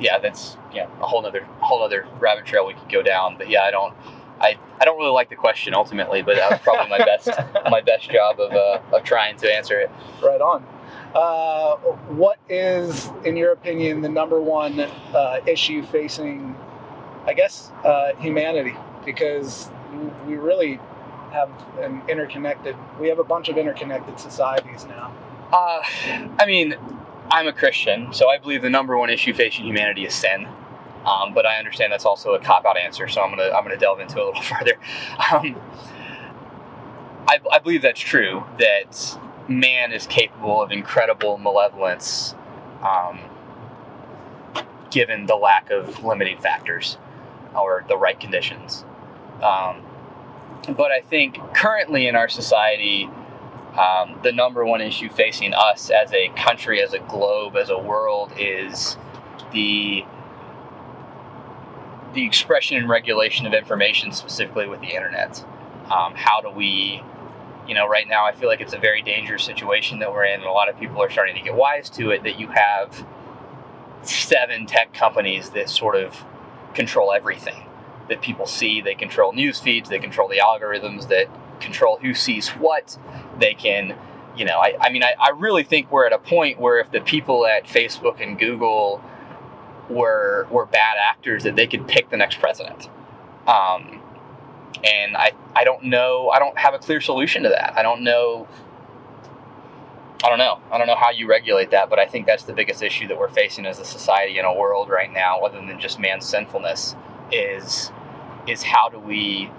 that's a whole other rabbit trail we could go down. But I don't really like the question ultimately, but that was probably my best job of trying to answer it. Right on. What is, in your opinion, the number one issue facing, I guess, humanity? Because we really have we have a bunch of interconnected societies now. I'm a Christian, so I believe the number one issue facing humanity is sin. But I understand that's also a cop-out answer, so I'm gonna delve into it a little further. I believe that's true, that man is capable of incredible malevolence, given the lack of limiting factors or the right conditions. But I think currently in our society, the number one issue facing us as a country, as a globe, as a world is the expression and regulation of information, specifically with the internet. How do we, right now I feel like it's a very dangerous situation that we're in, and a lot of people are starting to get wise to it, that you have 7 tech companies that sort of control everything that people see. They control news feeds, they control the algorithms that control who sees what. They can, I really think we're at a point where if the people at Facebook and Google were bad actors, that they could pick the next president. And I don't know. I don't have a clear solution to that. I don't know how you regulate that, but I think that's the biggest issue that we're facing as a society and a world right now, other than just man's sinfulness, is how do we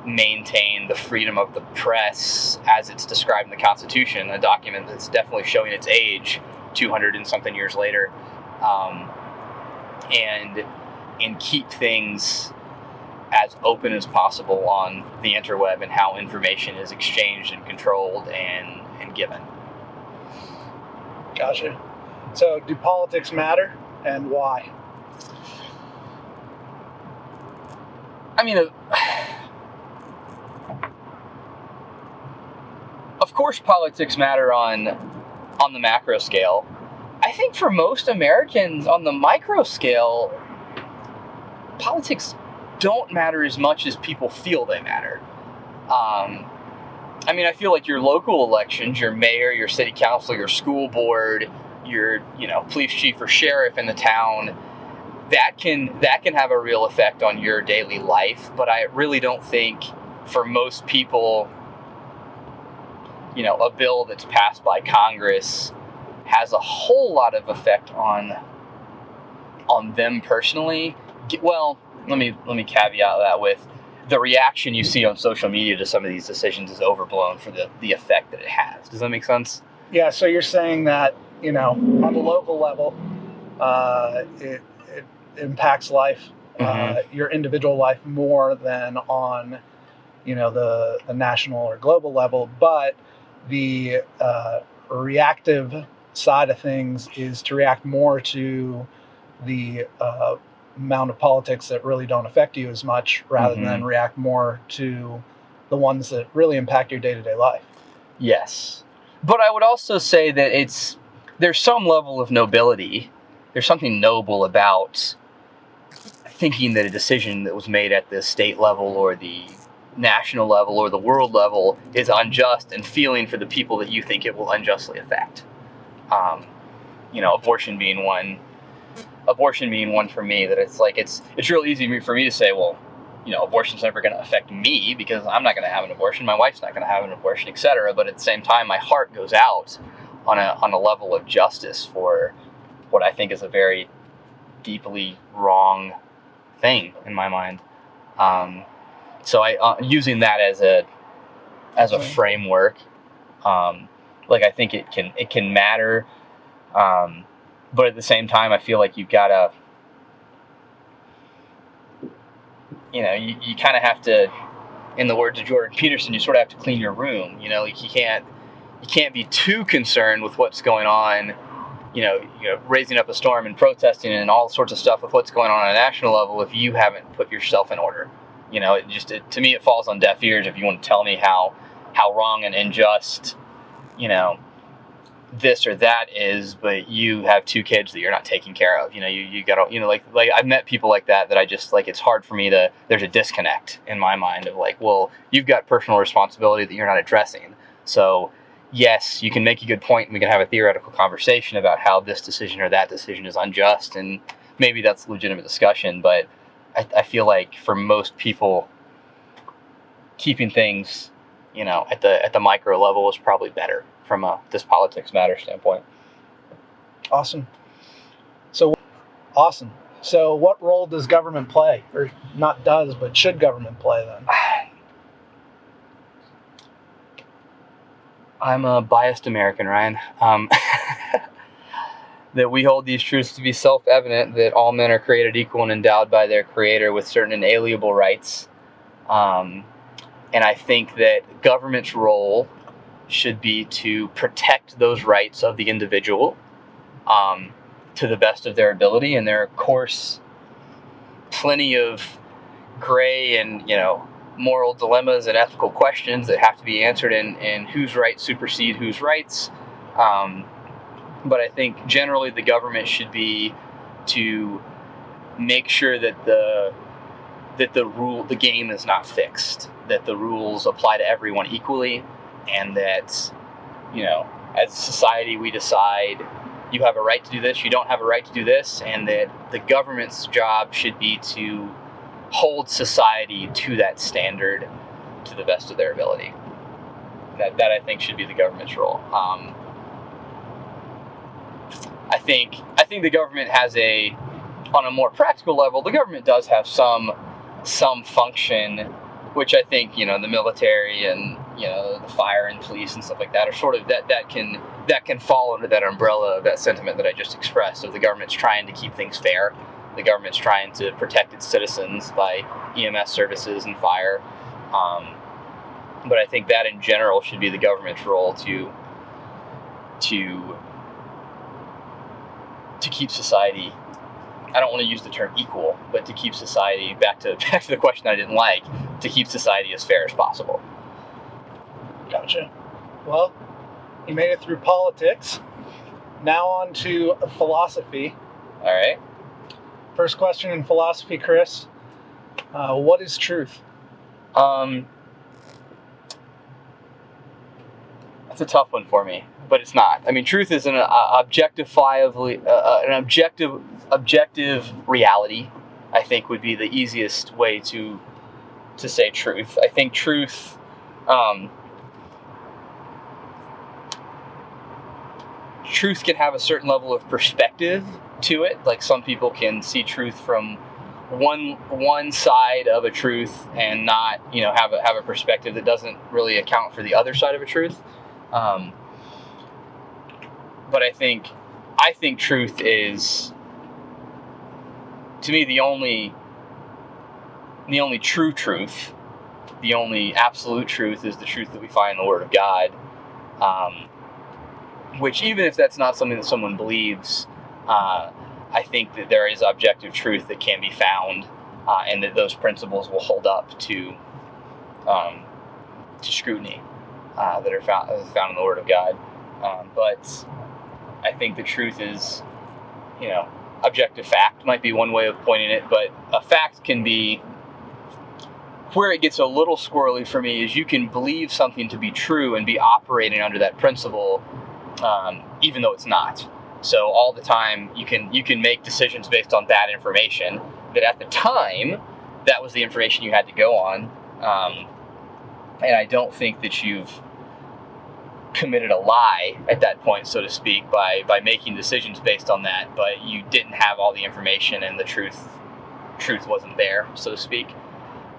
maintain the freedom of the press as it's described in the Constitution, a document that's definitely showing its age 200 and something years later, and keep things as open as possible on the interweb and how information is exchanged and controlled and given. Gotcha. So, do politics matter, and why? Of course politics matter on the macro scale. I think for most Americans on the micro scale, politics don't matter as much as people feel they matter. I feel like your local elections, your mayor, your city council, your school board, your police chief or sheriff in the town, that can have a real effect on your daily life. But I really don't think for most people, a bill that's passed by Congress has a whole lot of effect on them personally. Well, let me caveat that with the reaction you see on social media to some of these decisions is overblown for the effect that it has. Does that make sense? Yeah, so you're saying that, on the local level, it impacts life, your individual life more than on, the national or global level, but the reactive side of things is to react more to the amount of politics that really don't affect you as much, rather than react more to the ones that really impact your day-to-day life. Yes. But I would also say that there's some level of nobility. There's something noble about thinking that a decision that was made at the state level or the national level or the world level is unjust, and feeling for the people that you think it will unjustly affect. Abortion being one. Abortion being one for me, that it's like it's real easy for me to say, well, abortion's never going to affect me because I'm not going to have an abortion, my wife's not going to have an abortion, etc. But at the same time, my heart goes out on a level of justice for what I think is a very deeply wrong thing in my mind. So I using that as a framework, I think it can matter, but at the same time, I feel like you've got to, you kind of have to, in the words of Jordan Peterson, you sort of have to clean your room. You can't be too concerned with what's going on, raising up a storm and protesting and all sorts of stuff with what's going on a national level if you haven't put yourself in order. To me, it falls on deaf ears if you want to tell me how wrong and unjust, this or that is, but you have 2 kids that you're not taking care of. You gotta, like I've met people like that I just, it's hard for me there's a disconnect in my mind of well, you've got personal responsibility that you're not addressing. So yes, you can make a good point and we can have a theoretical conversation about how this decision or that decision is unjust, and maybe that's a legitimate discussion, but I feel like for most people, keeping things, at the micro level is probably better from a This Politics Matter standpoint. Awesome. So what role does government play? Or not does, but should government play then? I'm a biased American, Ryan. That we hold these truths to be self-evident, that all men are created equal and endowed by their Creator with certain inalienable rights. And I think that government's role should be to protect those rights of the individual to the best of their ability. And there are, of course, plenty of gray and, moral dilemmas and ethical questions that have to be answered in whose rights supersede whose rights. But I think generally the government should be to make sure that the game is not fixed, that the rules apply to everyone equally, and that, as a society we decide you have a right to do this, you don't have a right to do this, and that the government's job should be to hold society to that standard to the best of their ability. That I think should be the government's role. I think the government has on a more practical level, the government does have some function, which I think, the military and, the fire and police and stuff like that are sort of that can fall under that umbrella of that sentiment that I just expressed, of the government's trying to keep things fair. The government's trying to protect its citizens by EMS services and fire. But I think that in general should be the government's role to keep society, I don't want to use the term equal, but to keep society, back to the question I didn't like, to keep society as fair as possible. Gotcha. Well, you made it through politics. Now on to philosophy. All right. First question in philosophy, Chris. What is truth? I It's a tough one for me, but it's not. I mean, truth is an objective reality, I think, would be the easiest way to say truth. I think truth, truth can have a certain level of perspective to it. Like, some people can see truth from one side of a truth and not, have a perspective that doesn't really account for the other side of a truth. But I think truth is, to me, the only true truth, the only absolute truth, is the truth that we find in the Word of God. Which, even if that's not something that someone believes, I think that there is objective truth that can be found, and that those principles will hold up to scrutiny that are found in the Word of God. But I think the truth is, objective fact might be one way of pointing it, but a fact can be, where it gets a little squirrely for me is you can believe something to be true and be operating under that principle, even though it's not. So all the time you can make decisions based on bad information that at the time that was the information you had to go on, and I don't think that you've committed a lie at that point, so to speak, by making decisions based on that, but you didn't have all the information and the truth wasn't there, so to speak.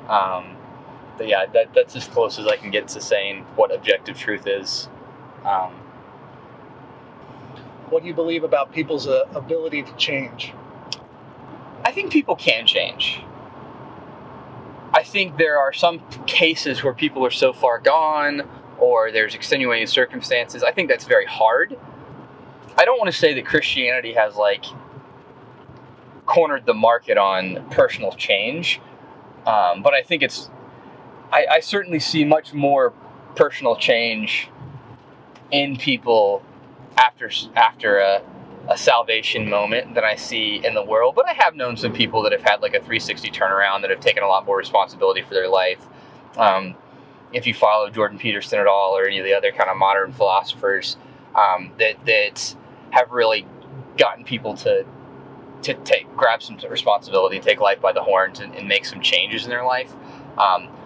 But yeah, that's as close as I can get to saying what objective truth is. What do you believe about people's ability to change? I think people can change. I think there are some cases where people are so far gone, or there's extenuating circumstances. I think that's very hard. I don't want to say that Christianity has cornered the market on personal change, but I think I certainly see much more personal change in people after a salvation moment than I see in the world. But I have known some people that have had a 360 turnaround, that have taken a lot more responsibility for their life. If you follow Jordan Peterson at all, or any of the other kind of modern philosophers, that have really gotten people to grab some responsibility and take life by the horns and make some changes in their life.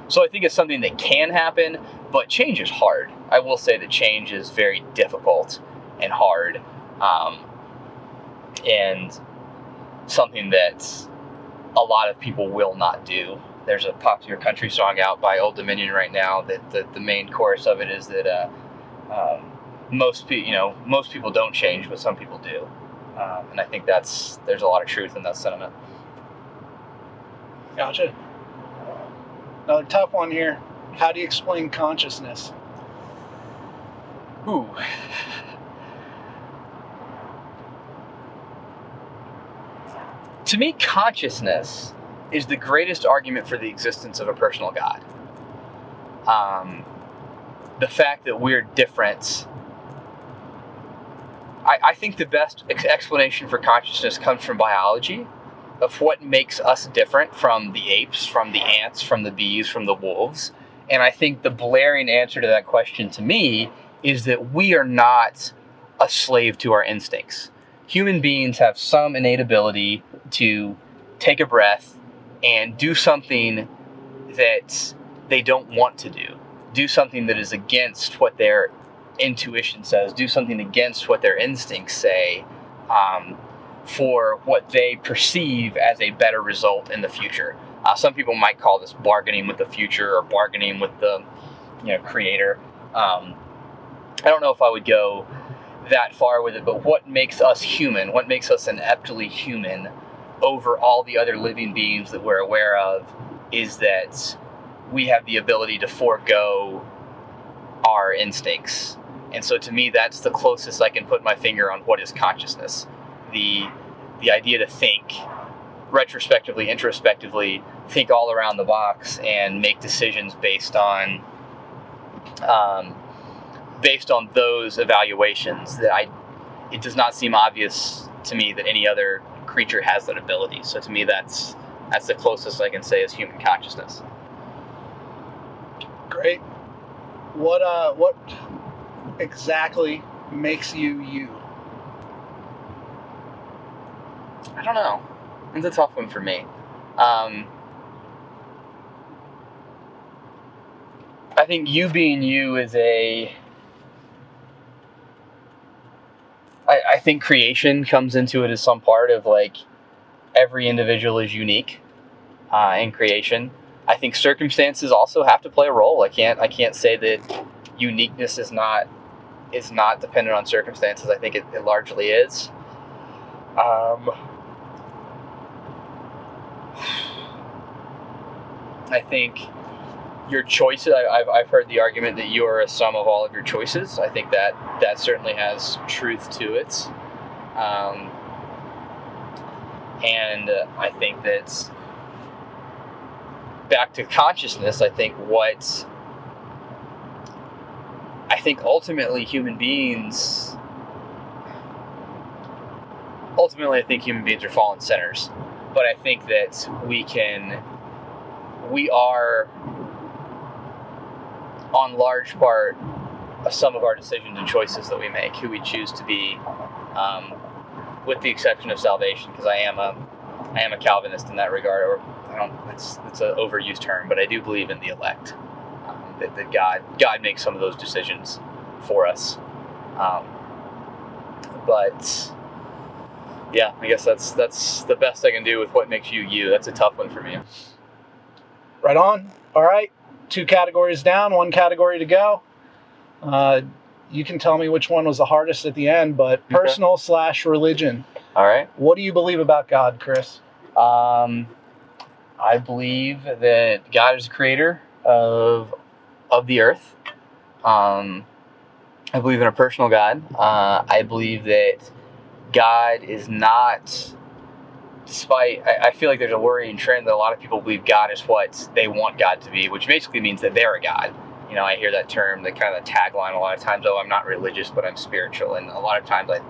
So I think it's something that can happen, but change is hard. I will say that change is very difficult and hard, and something that a lot of people will not do. There's a popular country song out by Old Dominion right now that the main chorus of it is that most people don't change, but some people do, and I think there's a lot of truth in that sentiment. Gotcha. Another tough one here. How do you explain consciousness? Ooh. To me, consciousness is the greatest argument for the existence of a personal God. The fact that we're different. I think the best explanation for consciousness comes from biology, of what makes us different from the apes, from the ants, from the bees, from the wolves. And I think the blaring answer to that question to me is that we are not a slave to our instincts. Human beings have some innate ability to take a breath and do something that they don't want to do something that is against what their intuition says, do something against what their instincts say, for what they perceive as a better result in the future. Some people might call this bargaining with the future, or bargaining with the creator. I don't know if I would go that far with it, but what makes us human, what makes us ineptly human over all the other living beings that we're aware of, is that we have the ability to forego our instincts. And so to me, that's the closest I can put my finger on what is consciousness. The idea to think retrospectively, introspectively, think all around the box and make decisions based on those evaluations. It does not seem obvious to me that any other creature has that ability. So to me, that's the closest I can say is human consciousness. Great. What exactly makes you you? I don't know. It's a tough one for me. I think you being you is I think creation comes into it as some part of, like, every individual is unique in creation. I think circumstances also have to play a role. I can't say that uniqueness is not dependent on circumstances. I think it largely is. I think your choices, I've heard the argument that you are a sum of all of your choices. I think that certainly has truth to it. And I think that back to consciousness, I think ultimately human beings are fallen sinners. But I think that we are, on large part, a sum of our decisions and choices that we make, who we choose to be, with the exception of salvation, because I am a Calvinist in that regard. Or it's an overused term, but I do believe in the elect, that God makes some of those decisions for us. But yeah, I guess that's the best I can do with what makes you you. That's a tough one for me. Right on. All right. 2 categories down, 1 category to go. You can tell me which one was the hardest at the end, but personal / religion. All right. What do you believe about God, Chris? I believe that God is the creator of the earth. I believe in a personal God. I believe that God is not, despite, I feel like there's a worrying trend that a lot of people believe God is what they want God to be, which basically means that they're a God. You know, I hear that term, the kind of tagline a lot of times, I'm not religious, but I'm spiritual. And a lot of times I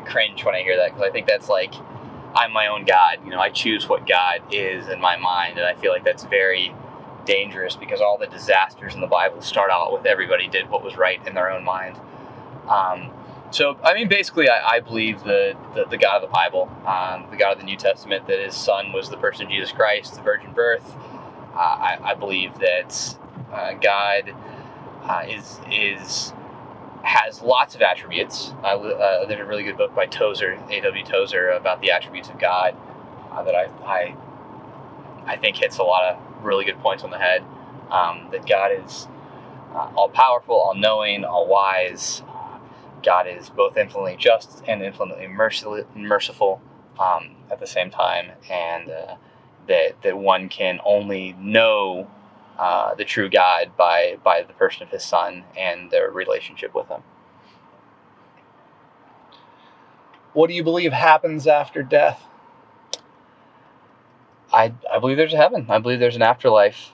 cringe when I hear that, because I think that's like, I'm my own God. You know, I choose what God is in my mind. And I feel like that's very dangerous, because all the disasters in the Bible start out with everybody did what was right in their own mind. So, I mean, basically, I believe the God of the Bible, the God of the New Testament, that his son was the person Jesus Christ, the virgin birth. I believe that God has lots of attributes. There's a really good book by Tozer, A.W. Tozer, about the attributes of God that I think hits a lot of really good points on the head. That God is all-powerful, all-knowing, all-wise. God is both infinitely just and infinitely merciful at the same time, and that one can only know the true God by the person of his son and their relationship with him. What do you believe happens after death? I believe there's a heaven. I believe there's an afterlife.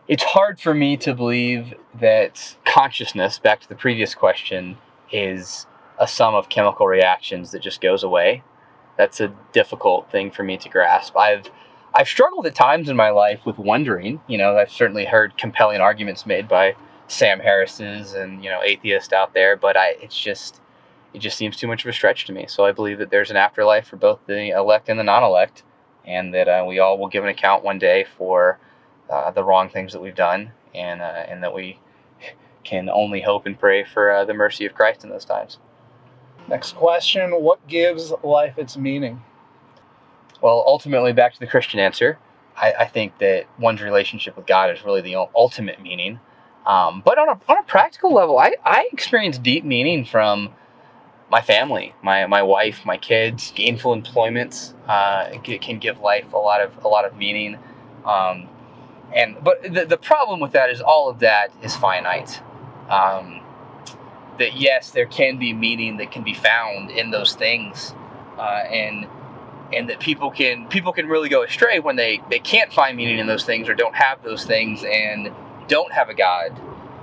It's hard for me to believe that consciousness, back to the previous question, is a sum of chemical reactions that just goes away. That's a difficult thing for me to grasp. I've struggled at times in my life with wondering. You know, I've certainly heard compelling arguments made by Sam Harris's and, atheists out there, but it just seems too much of a stretch to me. So I believe that there's an afterlife for both the elect and the non-elect, and that we all will give an account one day for the wrong things that we've done, and that we can only hope and pray for the mercy of Christ in those times. Next question, what gives life its meaning? Well, ultimately, back to the Christian answer, I think that one's relationship with God is really the ultimate meaning. But on a practical level, I experience deep meaning from my family, my wife, my kids. Gainful employment can give life a lot of meaning. But the problem with that is all of that is finite. That yes, there can be meaning that can be found in those things, and that people can really go astray when they can't find meaning in those things, or don't have those things, and don't have a God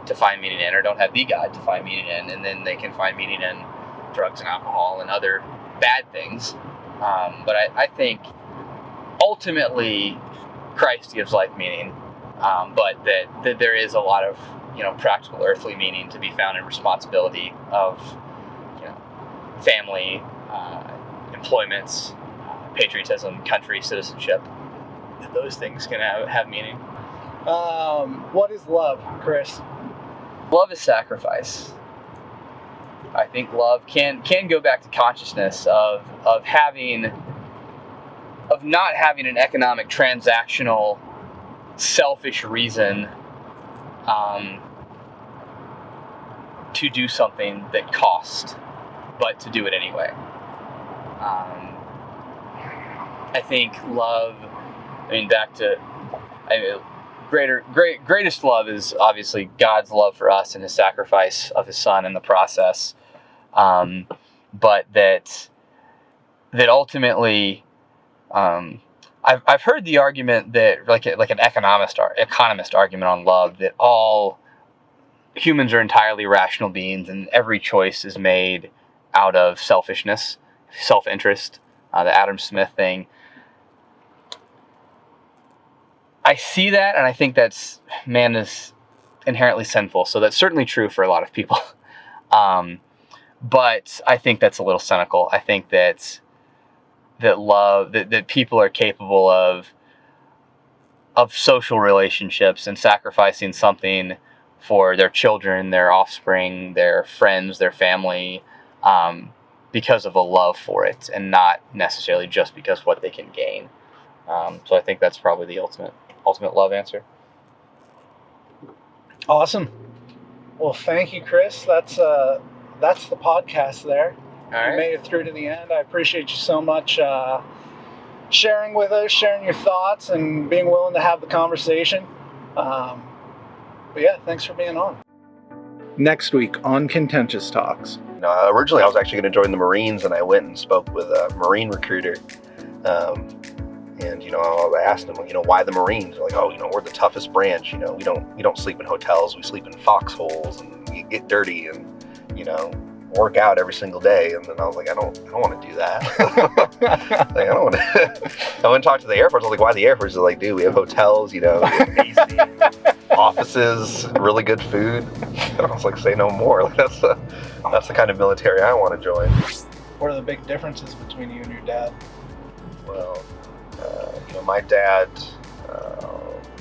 to find meaning in, or don't have the God to find meaning in, and then they can find meaning in drugs and alcohol and other bad things. But I think ultimately Christ gives life meaning. but that there is a lot of, practical earthly meaning to be found in responsibility of, family, employments, patriotism, country, citizenship. That those things can have meaning. What is love, Chris? Love is sacrifice. I think love can go back to consciousness of not having an economic, transactional, selfish reason to do something that cost, but to do it anyway. I think love. Greatest love is obviously God's love for us and His sacrifice of His Son in the process. But that ultimately, I've heard the argument that like an economist argument on love, that all humans are entirely rational beings and every choice is made out of selfishness, self-interest, the Adam Smith thing. I see that, and I think man is inherently sinful, so that's certainly true for a lot of people. But I think that's a little cynical. I think that love, that people are capable of social relationships and sacrificing something for their children, their offspring, their friends, their family, because of a love for it, and not necessarily just because what they can gain. So I think that's probably the ultimate love answer. Awesome. Well, thank you, Chris. That's the podcast there. All right. You made it through to the end. I appreciate you so much sharing with us, sharing your thoughts, and being willing to have the conversation. But yeah, thanks for being on. Next week on Contentious Talks. Originally I was actually going to join the Marines, and I went and spoke with a Marine recruiter. And I asked them, why the Marines? They're like, we're the toughest branch. We don't sleep in hotels. We sleep in foxholes, and we get dirty, and work out every single day. And then I was like, I don't want to do that. I don't want to. I went and talked to the Air Force. I was like, why the Air Force? They're like, dude, we have hotels. We have AC, offices, really good food. And I was like, say no more. Like, that's the kind of military I want to join. What are the big differences between you and your dad? Well, my dad,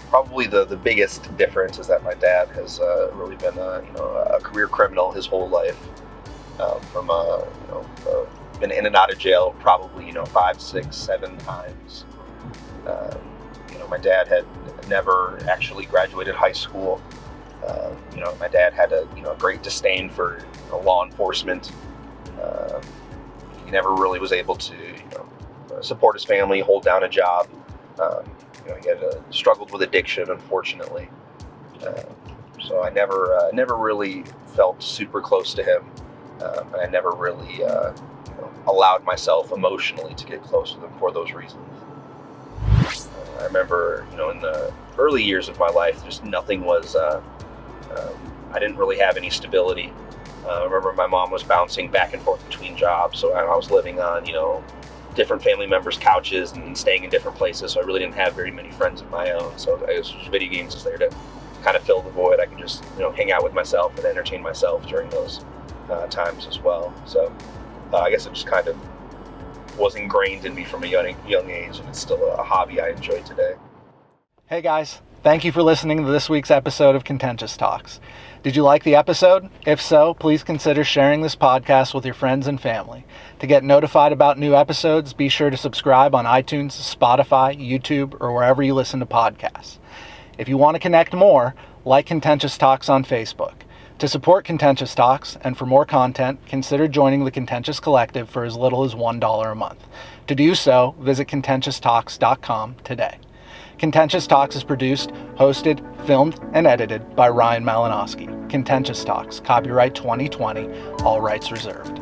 probably the biggest difference is that my dad has really been a career criminal his whole life. Been in and out of jail probably 5, 6, 7 times. My dad had never actually graduated high school. My dad had a great disdain for law enforcement. He never really was able to support his family, hold down a job. He had struggled with addiction, unfortunately. So I never really felt super close to him. And I never really allowed myself emotionally to get close with him for those reasons. I remember, in the early years of my life, just nothing was. I didn't really have any stability. I remember my mom was bouncing back and forth between jobs, so I was living on, different family members' couches and staying in different places, so I really didn't have very many friends of my own. So I guess video games was there to kind of fill the void. I could just, hang out with myself and entertain myself during those times as well. So I guess it just kind of was ingrained in me from a young age, and it's still a hobby I enjoy today. Hey guys, thank you for listening to this week's episode of Contentious Talks. Did you like the episode? If so, please consider sharing this podcast with your friends and family. To get notified about new episodes, be sure to subscribe on iTunes, Spotify, YouTube, or wherever you listen to podcasts. If you want to connect more, like Contentious Talks on Facebook. To support Contentious Talks and for more content, consider joining the Contentious Collective for as little as $1 a month. To do so, visit contentioustalks.com today. Contentious Talks is produced, hosted, filmed, and edited by Ryan Malinoski. Contentious Talks, copyright 2020, all rights reserved.